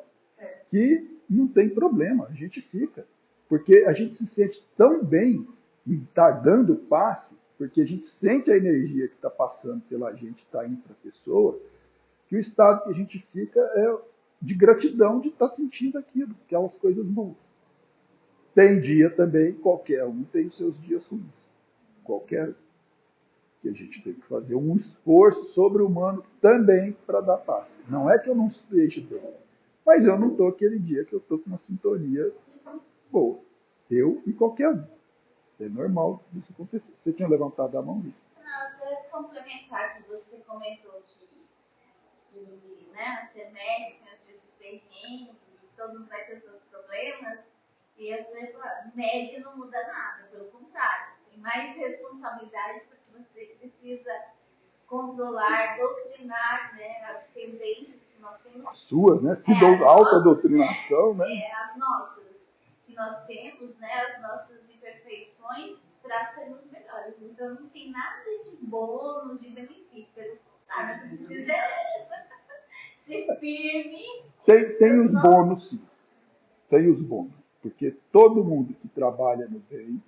que não tem problema, a gente fica. Porque a gente se sente tão bem em estar dando passe, porque a gente sente a energia que está passando pela gente, está indo para a pessoa, que o estado que a gente fica é de gratidão de estar sentindo aquilo, aquelas coisas boas. Tem dia também, qualquer um tem os seus dias ruins. Qualquer um. Que a gente tem que fazer um esforço sobre-humano também para dar paz. Não é que eu não esteja bem, mas eu não estou aquele dia que eu estou com uma sintonia boa. Eu e qualquer um. É normal isso acontecer. Você tinha levantado a mão, Lívia? Não, só complementar que você comentou que né, ser médico tem os perrengues, todo mundo vai ter seus problemas, e as pessoas, médico não muda nada, pelo contrário, tem mais responsabilidade porque você precisa controlar, doutrinar, né, as tendências que nós temos. As suas, né? Se as alta nossas, doutrinação, né? as nossas, que nós temos, né, as nossas imperfeições para sermos melhores. Então não tem nada de bônus, de benefício, pelo contrário, precisa ser firme. Tem os bônus, sim. Tem os bônus. Porque todo mundo que trabalha no bem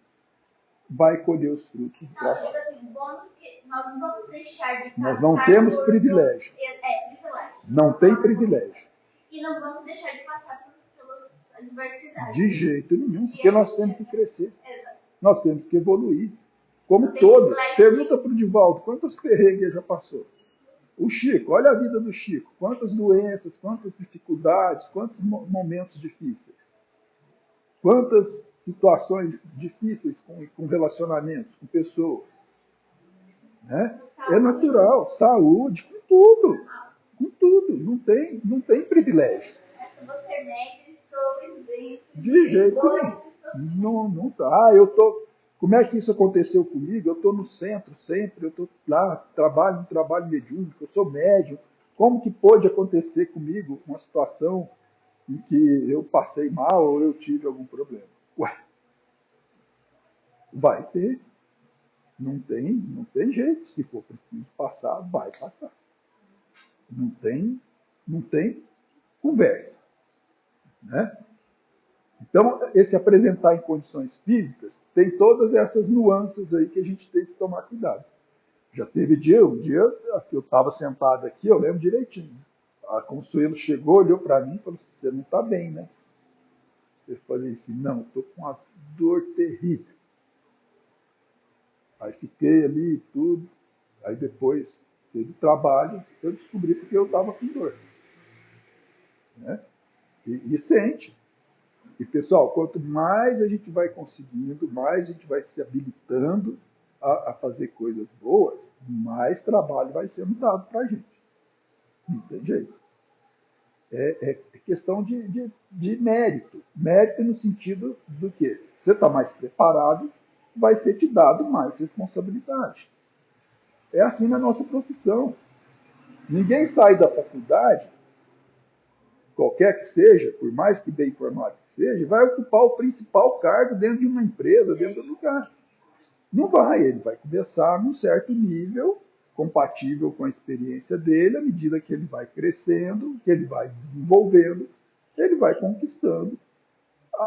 vai colher os frutos do Não, trabalho. digo assim, bônus que nós não vamos deixar de passar. Nós não temos privilégio. Privilégio. Não tem privilégio. E não vamos deixar de passar pelas adversidades. De jeito nenhum, porque nós temos que crescer. Exato. Nós temos que evoluir. Como Tem todos. privilégio. Pergunta para o Divaldo, quantas perrengues já passou? O Chico, olha a vida do Chico. Quantas doenças, quantas dificuldades, quantos momentos difíceis. Quantas situações difíceis com relacionamentos, com pessoas. Né? É natural. Saúde, com tudo. Com tudo. Não tem privilégio. Se você nega, estou isento De jeito nenhum. Não tá. Eu tô. Como é que isso aconteceu comigo? Eu estou no centro sempre, eu estou lá, trabalho no trabalho mediúnico, eu sou médium. Como que pôde acontecer comigo uma situação em que eu passei mal ou eu tive algum problema? Ué, vai ter. Não tem jeito. Se for preciso passar, vai passar. Não tem conversa. Né? Então, esse apresentar em condições físicas tem todas essas nuances aí que a gente tem que tomar cuidado. Já teve um dia que eu estava sentado aqui, eu lembro direitinho. A Consuelo chegou, olhou para mim e falou assim, você não está bem, né? Eu falei assim, não, estou com uma dor terrível. Aí fiquei ali e tudo. Aí depois teve trabalho, eu descobri porque eu estava com dor. Né? E sente. E, pessoal, quanto mais a gente vai conseguindo, mais a gente vai se habilitando a fazer coisas boas, mais trabalho vai sendo dado para a gente. Não tem jeito. É questão de mérito. Mérito no sentido do quê? Você está mais preparado, vai ser te dado mais responsabilidade. É assim na nossa profissão. Ninguém sai da faculdade, qualquer que seja, por mais que bem formado que seja, vai ocupar o principal cargo dentro de uma empresa, dentro do lugar. Não vai, ele vai começar num certo nível compatível com a experiência dele, à medida que ele vai crescendo, que ele vai desenvolvendo, ele vai conquistando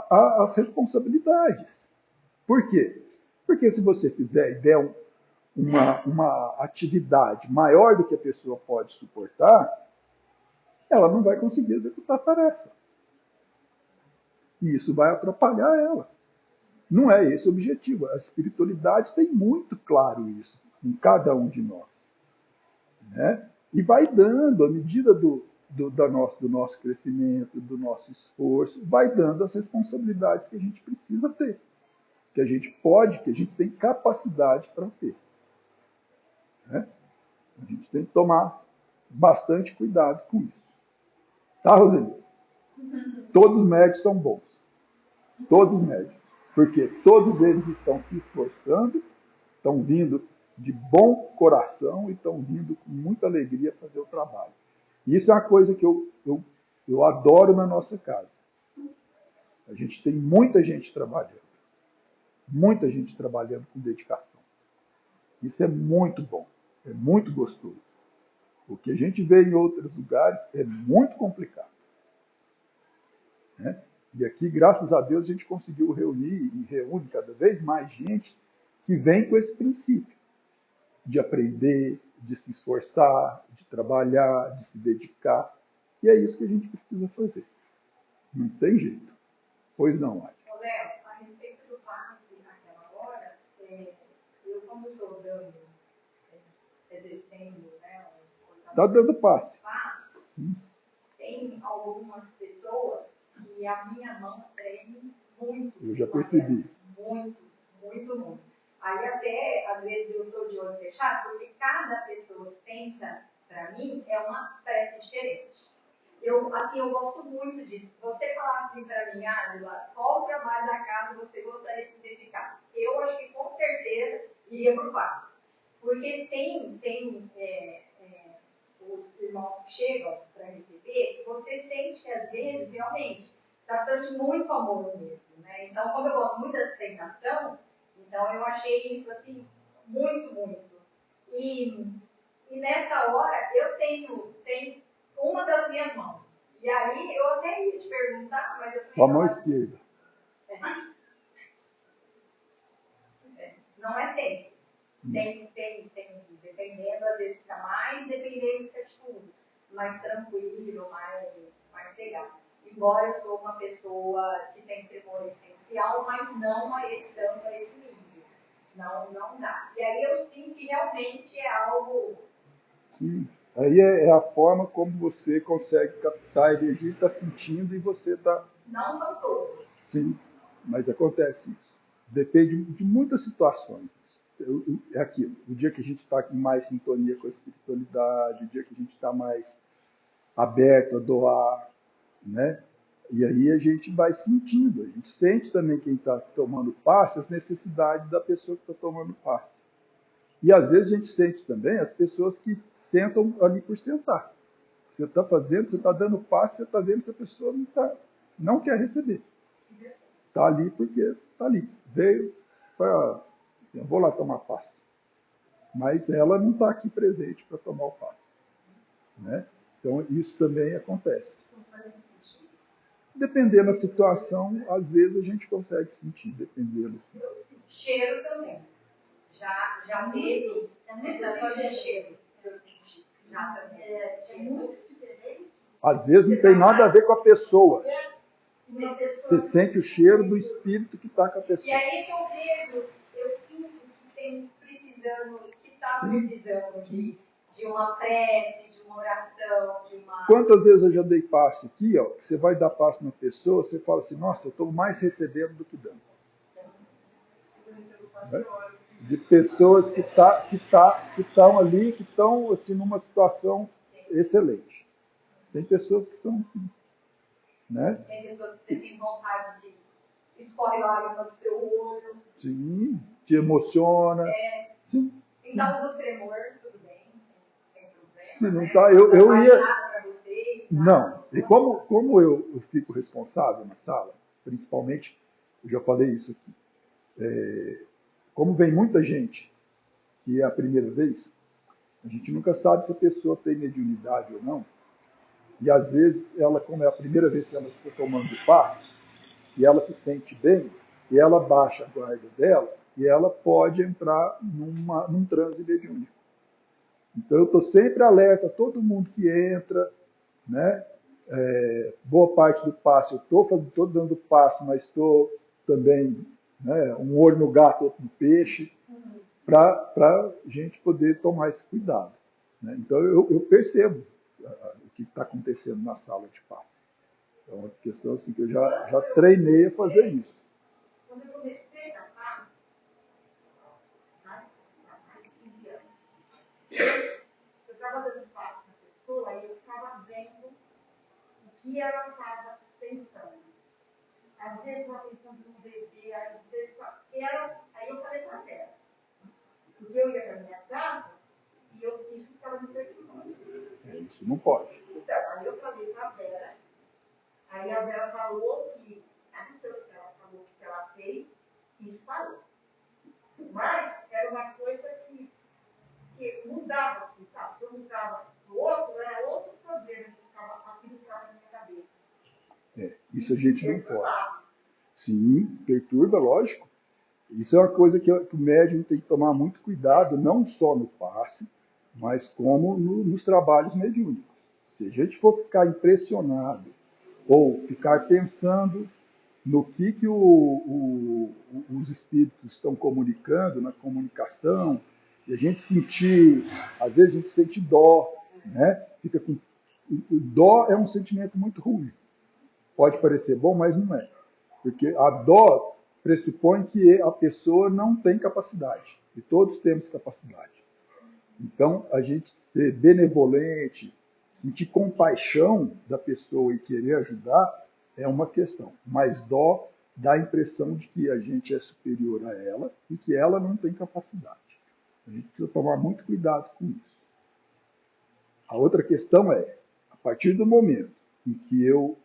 as responsabilidades. Por quê? Porque se você fizer e der uma atividade maior do que a pessoa pode suportar, ela não vai conseguir executar a tarefa. E isso vai atrapalhar ela. Não é esse o objetivo. A espiritualidade tem muito claro isso em cada um de nós. Né? E vai dando, à medida do nosso crescimento, do nosso esforço, vai dando as responsabilidades que a gente precisa ter. Que a gente pode, que a gente tem capacidade para ter. Né? A gente tem que tomar bastante cuidado com isso. Tá, Roseli? Todos os médicos são bons. Todos os médicos. Porque todos eles estão se esforçando, estão vindo de bom coração e estão vindo com muita alegria fazer o trabalho. E isso é uma coisa que eu adoro na nossa casa. A gente tem muita gente trabalhando. Muita gente trabalhando com dedicação. Isso é muito bom. É muito gostoso. O que a gente vê em outros lugares é muito complicado. Né? E aqui, graças a Deus, a gente conseguiu reunir e reúne cada vez mais gente que vem com esse princípio de aprender, de se esforçar, de trabalhar, de se dedicar. E é isso que a gente precisa fazer. Não tem jeito. Pois não, Adi. Léo, a respeito do passe naquela hora, eu como estou dando, exercendo, né? Está dando passe. Sim. Tem algumas pessoas que a minha mão treme muito. Eu já percebi. Muito, muito, muito. Aí até, às vezes, eu estou de olho fechado, porque cada pessoa que pensa, para mim, é uma prece diferente. Eu gosto muito disso. Você falar assim para mim, qual o trabalho da casa você gostaria de se dedicar? Eu acho que, com certeza, iria para o quarto. Porque tem os irmãos que chegam para receber, você sente que, às vezes, realmente, está precisando de muito amor mesmo. Né? Então, como eu gosto muito da sustentação, então eu achei isso, assim, muito, muito. E nessa hora, eu tenho uma das minhas mãos. E aí, eu até ia te perguntar, mas eu falei... Sua mão esquerda. Não é sempre. Tem, dependendo, às vezes fica mais, dependendo fica, tipo, mais tranquilo, mais legal. Embora eu sou uma pessoa que tem tremor essencial, mas não tanto a esse nível. Não dá. E aí eu sinto que realmente é algo... Sim. Aí é a forma como você consegue captar a energia que está sentindo e você está... Não são todos. Sim, mas acontece isso. Depende de muitas situações. É aquilo. O dia que a gente está em mais sintonia com a espiritualidade, o dia que a gente está mais aberto a doar, né? E aí a gente vai sentindo. A gente sente também quem está tomando passe, as necessidades da pessoa que está tomando passe. E às vezes a gente sente também as pessoas que sentam ali por sentar. Você está fazendo, você está dando passe, você está vendo que a pessoa não quer receber. Está ali porque está ali. Veio para... Eu vou lá tomar passe. Mas ela não está aqui presente para tomar o passe. Né? Então isso também acontece. Dependendo da situação, às vezes a gente consegue sentir, dependendo. Assim. Cheiro também. Já teve sensação de cheiro que eu senti. É muito diferente. Às vezes não tem nada a ver com a pessoa. Você sente o cheiro do espírito que está com a pessoa. E aí que eu sinto que está precisando de uma prece, de uma oração, de uma... Quantas vezes eu já dei passe aqui, ó, que você vai dar passe na pessoa, você fala assim, nossa, eu estou mais recebendo do que dando. Né? De pessoas que estão ali, que estão assim, numa situação excelente. Tem pessoas que são... Né? Tem pessoas que você tem vontade de escorre lágrima do seu olho. Sim, te emociona. Sim. Então, do tremor, tudo bem, sem problema. Se não tá, eu ia... Nada pra vocês, não, e como eu fico responsável na sala, principalmente, eu já falei isso aqui, como vem muita gente que é a primeira vez, a gente nunca sabe se a pessoa tem mediunidade ou não. E às vezes, ela, como é a primeira vez que ela está tomando passe, e ela se sente bem, e ela baixa a guarda dela, e ela pode entrar num transe mediúnico. Então eu estou sempre alerta a todo mundo que entra, né? Boa parte do passe eu estou dando passe, mas estou também, né, um olho no gato, outro no peixe, para a gente poder tomar esse cuidado. Né? Então eu percebo o que está acontecendo na sala de passe. É uma questão assim, que eu já treinei a fazer isso. Quando eu comecei a tratar, eu estava dando passo na pessoa e eu ficava vendo o que ela estava pensando. Às vezes estava pensando no bebê, às vezes aí eu falei para ela, porque eu ia para minha casa e isso ficava me perturbando. Isso não pode. Então, aí eu falei para a Vera, aí a Vera falou que, ela falou que ela fez e isso parou. Mas era uma coisa que mudava, assim, sabe? Se eu mudava do outro, era outro problema que aquilo ficava na minha cabeça. Isso a gente não pode. Sim, perturba, lógico. Isso é uma coisa que o médium tem que tomar muito cuidado, não só no passe, mas como nos trabalhos mediúnicos. Se a gente for ficar impressionado ou ficar pensando no que os espíritos estão comunicando, na comunicação, e a gente sentir, às vezes a gente sente dó, né? Dó é um sentimento muito ruim. Pode parecer bom, mas não é. Porque a dó pressupõe que a pessoa não tem capacidade. E todos temos capacidade. Então, a gente ser benevolente, sentir compaixão da pessoa e querer ajudar é uma questão. Mas dó dá a impressão de que a gente é superior a ela e que ela não tem capacidade. A gente precisa tomar muito cuidado com isso. A outra questão é, a partir do momento em que eu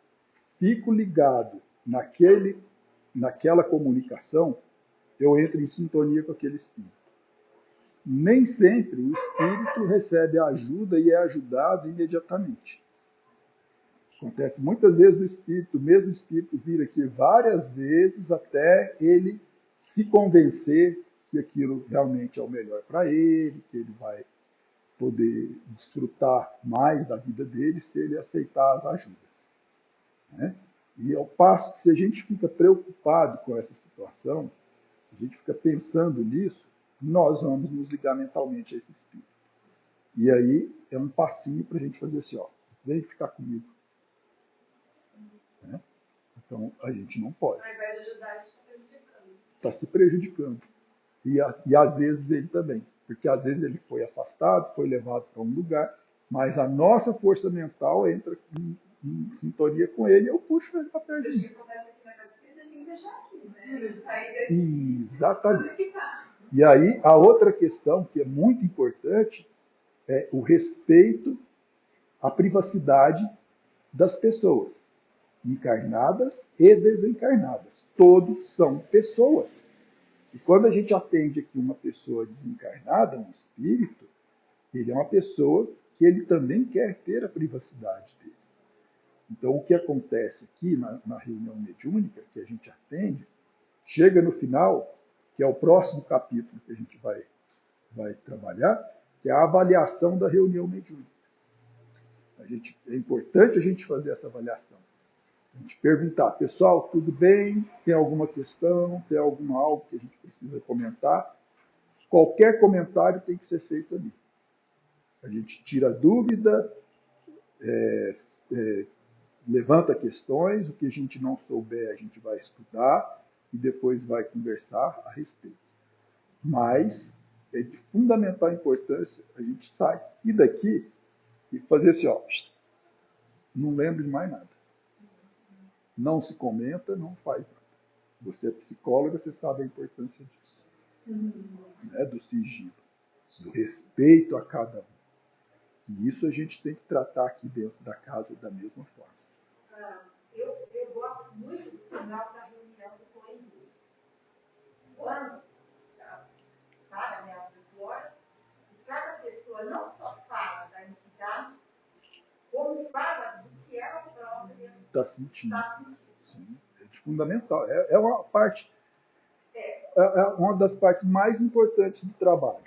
fico ligado naquela comunicação, eu entro em sintonia com aquele espírito. Nem sempre o espírito recebe a ajuda e é ajudado imediatamente. Acontece muitas vezes o mesmo espírito vir aqui várias vezes até ele se convencer que aquilo realmente é o melhor para ele, que ele vai poder desfrutar mais da vida dele se ele aceitar as ajudas. Né? E ao passo que se a gente fica preocupado com essa situação, a gente fica pensando nisso, nós vamos nos ligar mentalmente a esse espírito. E aí é um passinho para a gente fazer assim, ó, vem ficar comigo. Né? Então a gente não pode. Ao invés de ajudar, a gente está prejudicando. Está se prejudicando. E às vezes ele também. Porque às vezes ele foi afastado, foi levado para um lugar, mas a nossa força mental entra em sintonia com ele e eu puxo ele para perto de mim. Exatamente. E aí, a outra questão que é muito importante é o respeito à privacidade das pessoas, encarnadas e desencarnadas. Todos são pessoas. E quando a gente atende aqui uma pessoa desencarnada, um espírito, ele é uma pessoa que ele também quer ter a privacidade dele. Então, o que acontece aqui na reunião mediúnica, que a gente atende, chega no final, que é o próximo capítulo que a gente vai trabalhar, que é a avaliação da reunião mediúnica. É importante a gente fazer essa avaliação. A gente perguntar, pessoal, tudo bem? Tem alguma questão? Tem algo que a gente precisa comentar? Qualquer comentário tem que ser feito ali. A gente tira dúvida, levanta questões, o que a gente não souber a gente vai estudar e depois vai conversar a respeito. Mas é de fundamental importância a gente sair daqui e fazer assim, ó, não lembro de mais nada. Não se comenta, não faz nada. Você é psicóloga, você sabe a importância disso. Né? Do sigilo, do respeito a cada um. E isso a gente tem que tratar aqui dentro da casa da mesma forma. Eu gosto muito do final da reunião do Corinthians. Quando Está sentindo. Sim, é fundamental. É uma parte, é uma das partes mais importantes do trabalho,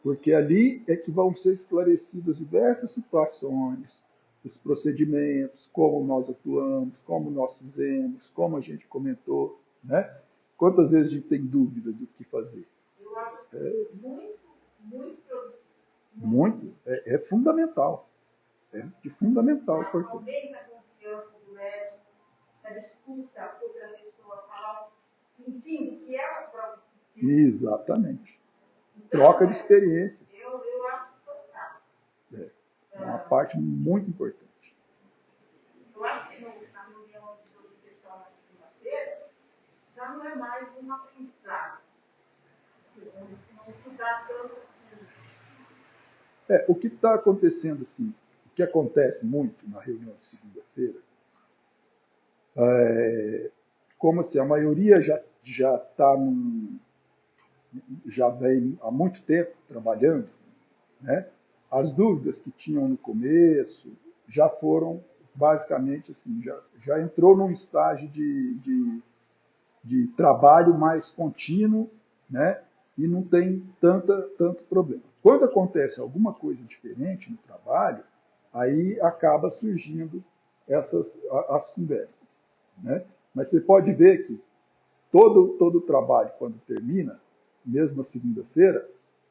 porque ali é que vão ser esclarecidas diversas situações, os procedimentos, como nós atuamos, como nós fizemos, como a gente comentou, né? Quantas vezes a gente tem dúvida do que fazer? Eu acho muito, muito produtivo. Muito. É fundamental. É de fundamental. Porque... Aumenta a confiança do médico, ela escuta a outra pessoa falar, sentindo que ela própria sentiu. Exatamente. Então, Troca de experiência. Eu acho fantástico. É uma parte muito importante. Eu acho que na reunião de obsessão na segunda-feira, já não é mais uma aprendizagem. Não se dá tanto assim. O que está acontecendo, assim, o que acontece muito na reunião de segunda-feira, como assim, a maioria já está já vem há muito tempo trabalhando, né? As dúvidas que tinham no começo já foram basicamente assim, já entrou num estágio de trabalho mais contínuo, né? E não tem tanto problema. Quando acontece alguma coisa diferente no trabalho, aí acaba surgindo as conversas, né? Mas você pode ver que todo o trabalho, quando termina, mesmo na segunda-feira,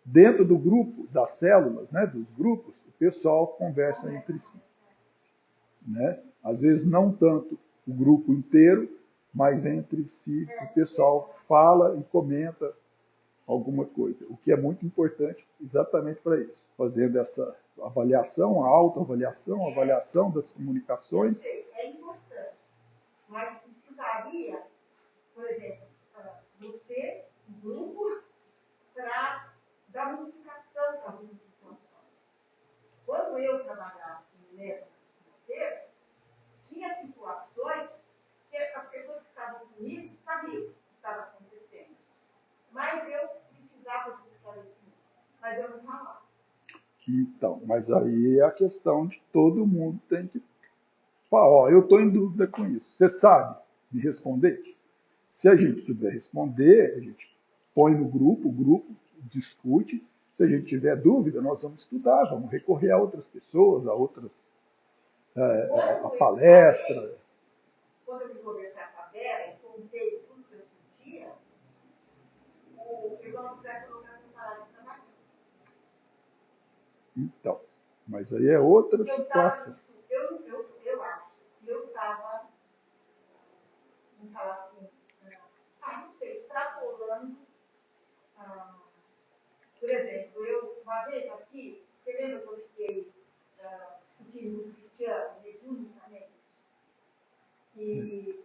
dentro do grupo, das células, né, dos grupos, o pessoal conversa entre si, né? Às vezes não tanto o grupo inteiro, mas entre si o pessoal fala e comenta alguma coisa, o que é muito importante exatamente para isso, fazendo essa avaliação, a autoavaliação, a avaliação das comunicações. É importante, mas precisaria, por exemplo, você, um grupo, para dar uma explicação para algumas situações. Quando eu trabalhava em Mineiro, tinha situações que as pessoas que estavam comigo sabiam o que estava acontecendo. Mas eu precisava de esclarecimento, mas eu não falava. Então, mas aí é a questão de todo mundo tem que falar, ó, eu estou em dúvida com isso. Você sabe me responder? Se a gente souber responder, a gente põe no grupo, o grupo discute. Se a gente tiver dúvida, nós vamos estudar, vamos recorrer a outras pessoas, a outras a palestras. Quando eu fui conversar com a Vera e contei tudo que eu sentia, o irmão José falou para eu parar de trabalhar. Então, mas aí é outra situação. Eu acho que eu estava, vamos falar assim, não sei, extrapolando. Por exemplo, uma vez aqui, você lembra que eu fiquei discutindo com o Cristiano, mediunicamente? E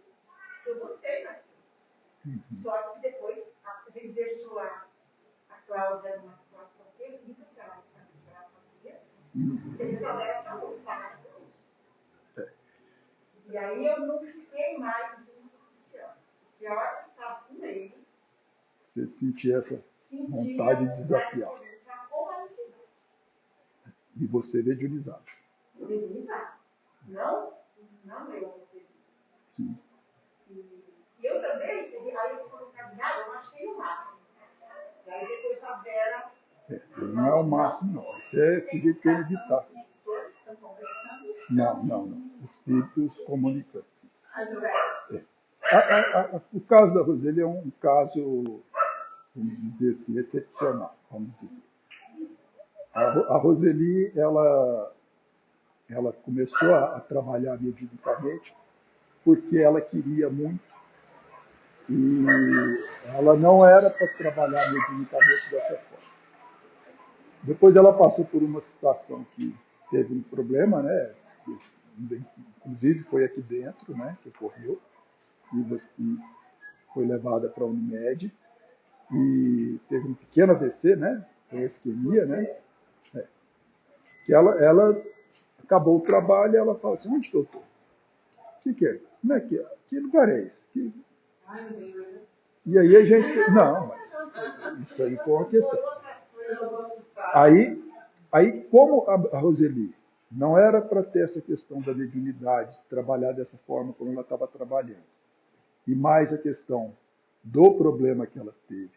eu gostei daquilo. Só que depois a gente deixou a Cláudia numa situação terrível, que ela fazia, eles souberam para outro, para isso. E aí eu não fiquei mais junto com o Cristiano. E a hora que estava com ele, você sentia essa vontade de desafiar. Conversar com a entidade. E você mediunizar. Mediunizar. Não eu. Sim. E eu também, aí eu fui caminhar, eu achei o máximo. E aí depois a Vera. Não é o máximo, não. Isso é que a gente tem que evitar. Estão conversando? Não. Espíritos comunicam. O caso da Roseli é um caso, vamos dizer assim, excepcional, vamos dizer. A Roseli, ela começou a trabalhar mediunicamente porque ela queria muito e ela não era para trabalhar mediunicamente dessa forma. Depois ela passou por uma situação que teve um problema, né? Inclusive foi aqui dentro, né? Que ocorreu e foi levada para a Unimed e teve um pequeno AVC, né? Foi isquemia, né? Que ela acabou o trabalho e ela fala assim, onde que eu estou? O que é? Como é que é? Que lugar é esse? E aí a gente... Não, mas isso aí foi uma questão. Aí como a Roseli Não era para ter essa questão da mediunidade, trabalhar dessa forma como ela estava trabalhando. E mais a questão do problema que ela teve,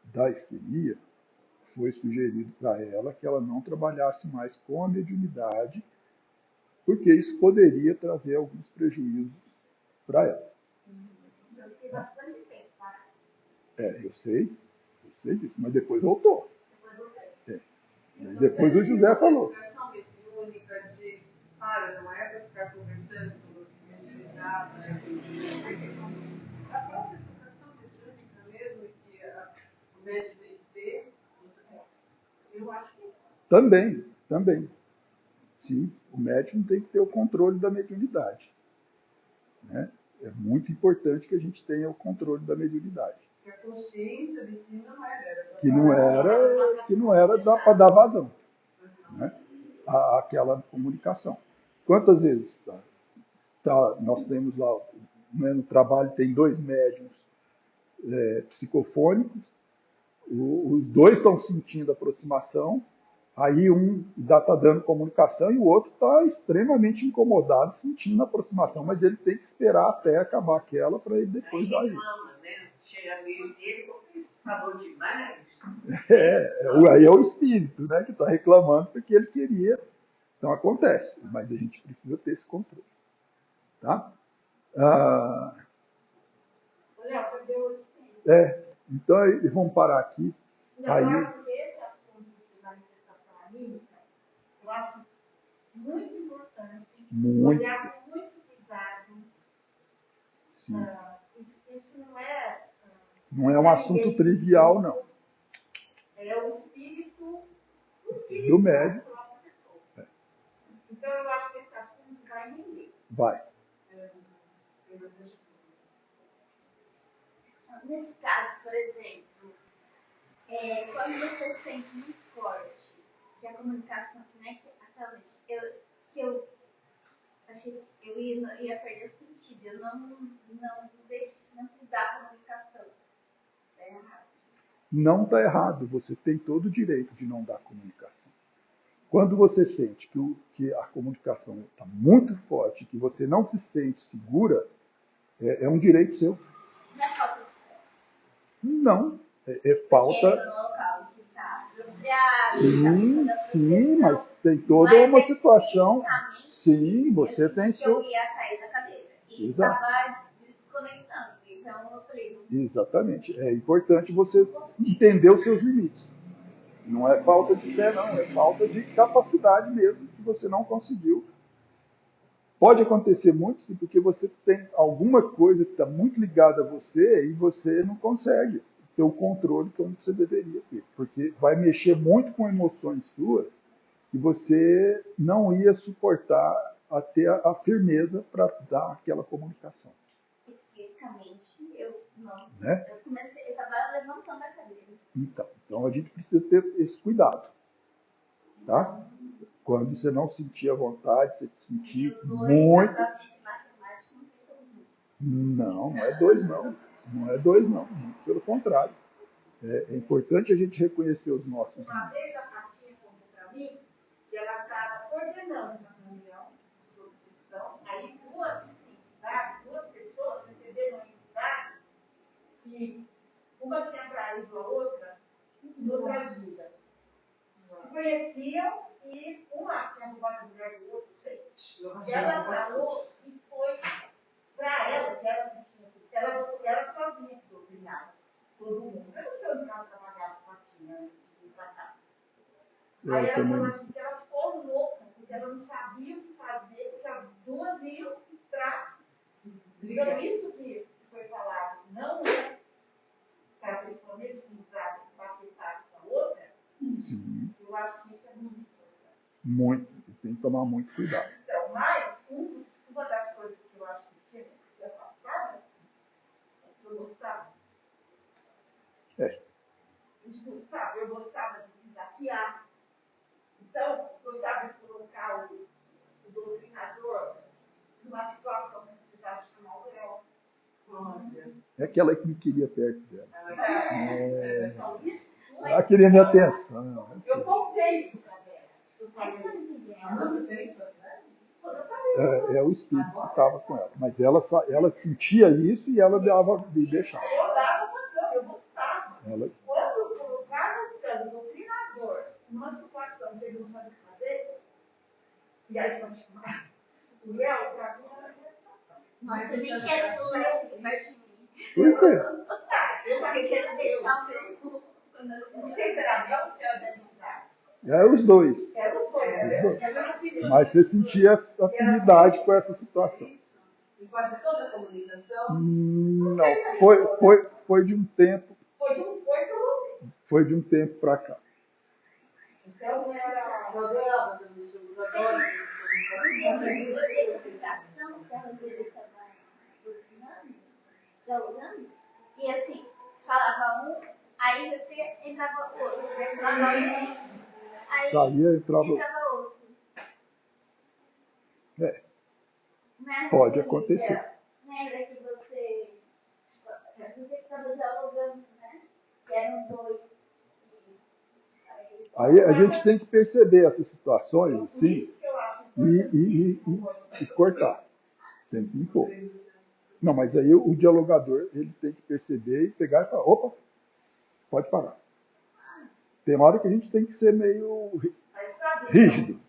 da isquemia, foi sugerido para ela que ela não trabalhasse mais com a mediunidade, porque isso poderia trazer alguns prejuízos para ela. Eu fiquei bastante tempo, tá? Eu sei disso, mas depois voltou. Depois eu voltei. E depois o José falou. A mediúnica de, não é para ficar conversando mediunizado, né? A própria educação mediúnica mesmo, que o médico tem que ter, eu acho que Também. Sim, o médium tem que ter o controle da mediunidade. Né? É muito importante que a gente tenha o controle da mediunidade. a consciência de que não era. Que não era para dar vazão, né? Àquela comunicação. Quantas vezes nós temos lá, né, no trabalho, tem 2 médiums psicofônicos, os 2 estão sentindo aproximação, aí um está dando comunicação e o outro está extremamente incomodado sentindo a aproximação, mas ele tem que esperar até acabar aquela para ele depois dar isso. Né? Chega a vez dele, porque isso falou demais. Aí é o espírito, né, que está reclamando porque ele queria. Então acontece, mas a gente precisa ter esse controle. Tá? Léo, perdeu. Então vamos parar aqui. Aí, Eu acho que esse assunto de manifestação anímica, eu acho muito importante, olhar com muito cuidado. Sim. Isso não é... Não é um assunto trivial, não. É o espírito do médico. da própria pessoa. Então, eu acho que esse assunto vai render. Vai. Nesse caso, por exemplo, quando você se sente muito forte, que a comunicação, né, que atualmente eu achei que eu ia perder o sentido, eu não quis dar a comunicação. É errado. Não está errado, você tem todo o direito de não dar comunicação. Quando você sente que a comunicação está muito forte, que você não se sente segura, é um direito seu. Não é falta de fé. Não, é falta... Porque é no local que está apropriado. Sim, mas tem toda uma situação. Sim, você tem Eu ia cair da cadeira e estava desconectando. Então eu falei... Exatamente. É importante você entender os seus limites. Não é falta de fé, não. É falta de capacidade mesmo que você não conseguiu. Pode acontecer muito, sim, porque você tem alguma coisa que está muito ligada a você e você não consegue ter o controle como você deveria ter. Porque vai mexer muito com emoções suas que você não ia suportar a ter a firmeza para dar aquela comunicação. Fisicamente, eu não. Né? Eu estava levantando a cadeira. Então a gente precisa ter esse cuidado. Tá? Quando você não sentir a vontade, você sentir muito... Não é 2 não. Não é 2 não. Pelo contrário. É importante a gente reconhecer os nossos limites. Uma vez a Patinha contou para mim que ela estava coordenando uma reunião sobre sessão, aí 2 pessoas receberam entidades e uma tinha traído a outra em outras vidas. Se conheciam e uma tinha roubado a mulher do outro, sei. E ela falou que foi para ela, que ela que tinha que ela sozinha que doutrinava todo mundo. Eu não sei onde ela trabalhava com a Patinha antes de vir para cá. Aí ela falou assim que elas foram loucas, porque ela não sabia o que fazer, porque as 2 iam para... Então, isso que foi falado não é para a pessoa mediunizada bater papo com a outra. Sim. Eu acho que isso é muito importante. Muito. Tem que tomar muito cuidado. Então, mas uma das coisas que eu acho que tinha que ser afastada, eu gostava. Sabe, eu gostava de desafiar. Então, eu gostava de colocar o doutrinador numa situação que precisasse chamar o Léo. É aquela que me queria perto dela. Então, isso Ela queria minha atenção. eu contei isso para ela. Mas quando que É o espírito que estava com ela. Mas ela sentia isso e ela deixava. Eu dava atenção, eu gostava. Ela, Quando eu colocava o doutrinador numa situação que ele não sabia fazer, e aí só chamava o Léo, para mim era realização. Nossa, eu nem quero ser mais por quê? eu quero deixar o meu. Não sei se era Léo ou se era da entidade. É os dois. Era os dois. Mas você sentia afinidade com essa situação. Em quase toda a comunicação. Não, foi de um tempo. Foi de um tempo para cá. Então era. Eu adorava também os filmes, adoro Explicação que a Roseira estava jogando, e assim, falava um, aí você entrava o outro, você falava um, aí Saía, entrava. entrava outro. É, Né? pode acontecer. Lembra que você estava dialogando, né? Que eram dois. Aí a gente tem que perceber essas situações assim e cortar. Tem que impor. Não, mas aí o dialogador ele tem que perceber e pegar e falar, opa, pode parar. Tem hora que a gente tem que ser meio Mas sabe, rígido.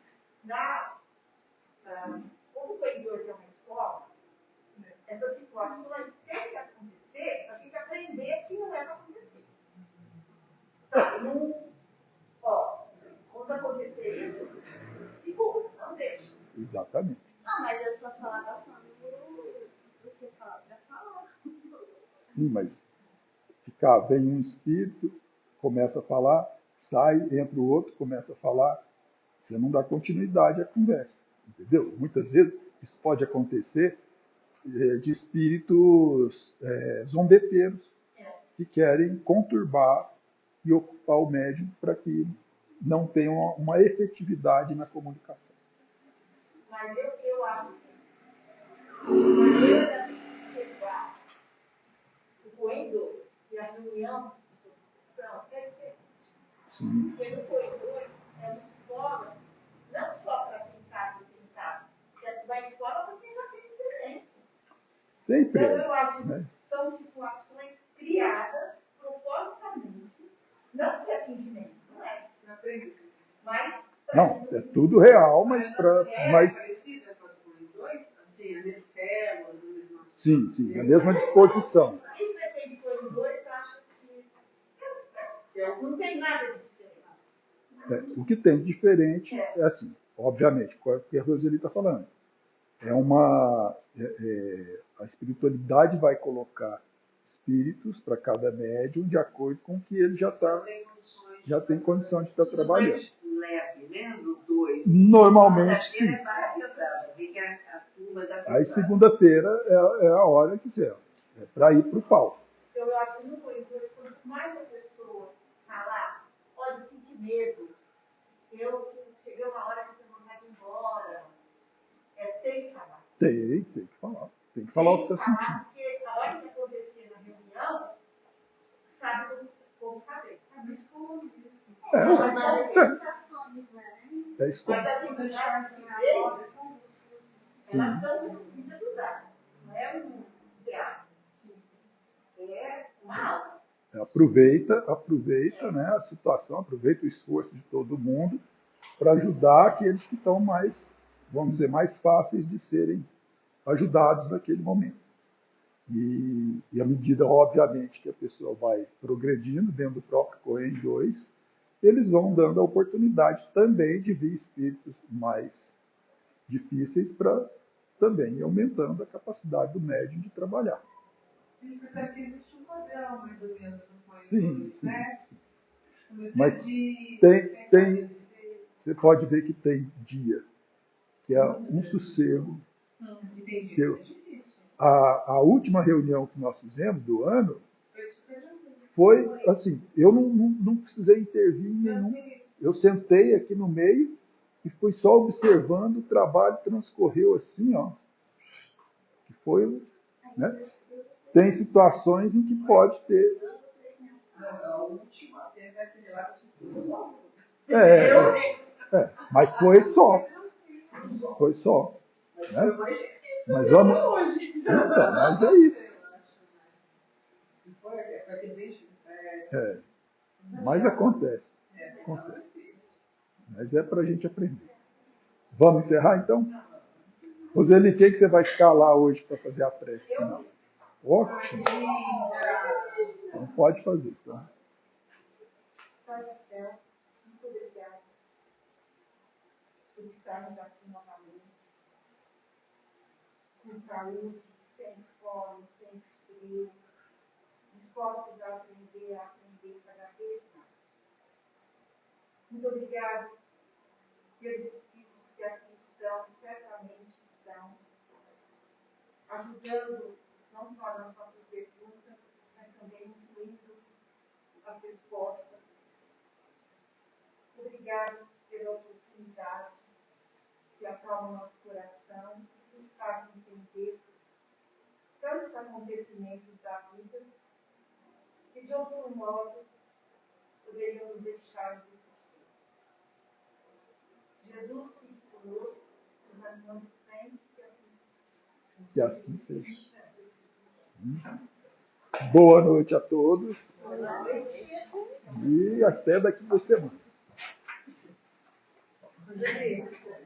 como foi em hoje é uma escola, essas situações têm que acontecer para a gente aprender que não é para acontecer. Sabe, quando acontecer isso, segura, não deixa. Exatamente. Não, mas eu só falava quando você falava para falar. Sim, mas vem um espírito, começa a falar, sai, entra o outro, começa a falar. Você não dá continuidade à conversa. Entendeu? Muitas vezes isso pode acontecer de espíritos zombeteiros que querem conturbar e ocupar o médium para que não tenha uma efetividade na comunicação. Mas eu acho que a maneira de chegar o Coen 2 e a reunião de discussão é diferente. Sim. Porque no Coen 2 é uma escola não só para quem está sentado, é uma escola para quem já tem experiência. Sempre Então eu acho que né? são situações criadas propositalmente, não para fingimento, não é? Mas Não, é tudo real, mas para. parecida com a Coen 2, assim, a mesma célula, a mesma. Sim, a mesma disposição. quem pretende Coen 2 acha que não tem nada de diferente. O que tem de diferente é assim, obviamente, o que a Roseli está falando. A espiritualidade vai colocar espíritos para cada médium de acordo com o que ele já tem condição de estar trabalhando. Mais leve, né? No 2. Normalmente, sim. É mais pesado, porque a turma da Aí segunda-feira é a hora que é para ir para o palco. Então, eu acho que no Coen 2, quanto mais a pessoa falar, pode sentir medo. Cheguei uma hora que eu tenho vontade de ir embora. Tem que falar. Tem que falar. Tem que falar o que está sentindo. Porque a hora que acontecer na reunião, sabe como fazer. Sabe esconde. Mas sensações, né? É isso. Mas as entidades que veem, elas são mídia do dado. Não é um teatro. É uma aula. Aproveita né, a situação, aproveita o esforço de todo mundo para ajudar aqueles que estão mais, vamos dizer, mais fáceis de serem ajudados naquele momento. E à medida, obviamente, que a pessoa vai progredindo dentro do próprio Coen 2, eles vão dando a oportunidade também de vir espíritos mais difíceis para também ir aumentando a capacidade do médium de trabalhar. Sim, porque aqui existe um padrão, mais ou menos, no Coen 2, Sim. né? Mas você pode ver que tem dia que é um sossego. Entendi. A última reunião que nós fizemos do ano foi assim, eu não precisei intervir em nenhum. Eu sentei aqui no meio e fui só observando, o trabalho transcorreu assim, ó. Que foi, né? Tem situações em que pode ter. A última teve aquele lá que Mas foi só. Foi só. Mas Né? foi mais difícil Mas do vamos. que hoje. Então, mas é isso. Foi aquele beijo. É. Mas acontece. Mas é para a gente aprender. Vamos encerrar então? Roseli, o que você vai ficar lá hoje para fazer a prece final? Ótimo. Então pode fazer. Tá? Pai do céu, muito obrigada por estarmos aqui novamente, com saúde, sem fome, sem frio, dispostos a aprender cada vez mais. Muito obrigada pelos espíritos que aqui estão, certamente estão, ajudando não só nas nossas perguntas, mas também incluindo as respostas. Obrigada pela oportunidade que acalma o nosso coração, que nos faz entender tantos acontecimentos da vida que, de outro modo, poderiam nos deixar de existir. Jesus, fique conosco, nos animando sempre Que assim seja. Boa noite a todos. E até daqui a 2 semanas.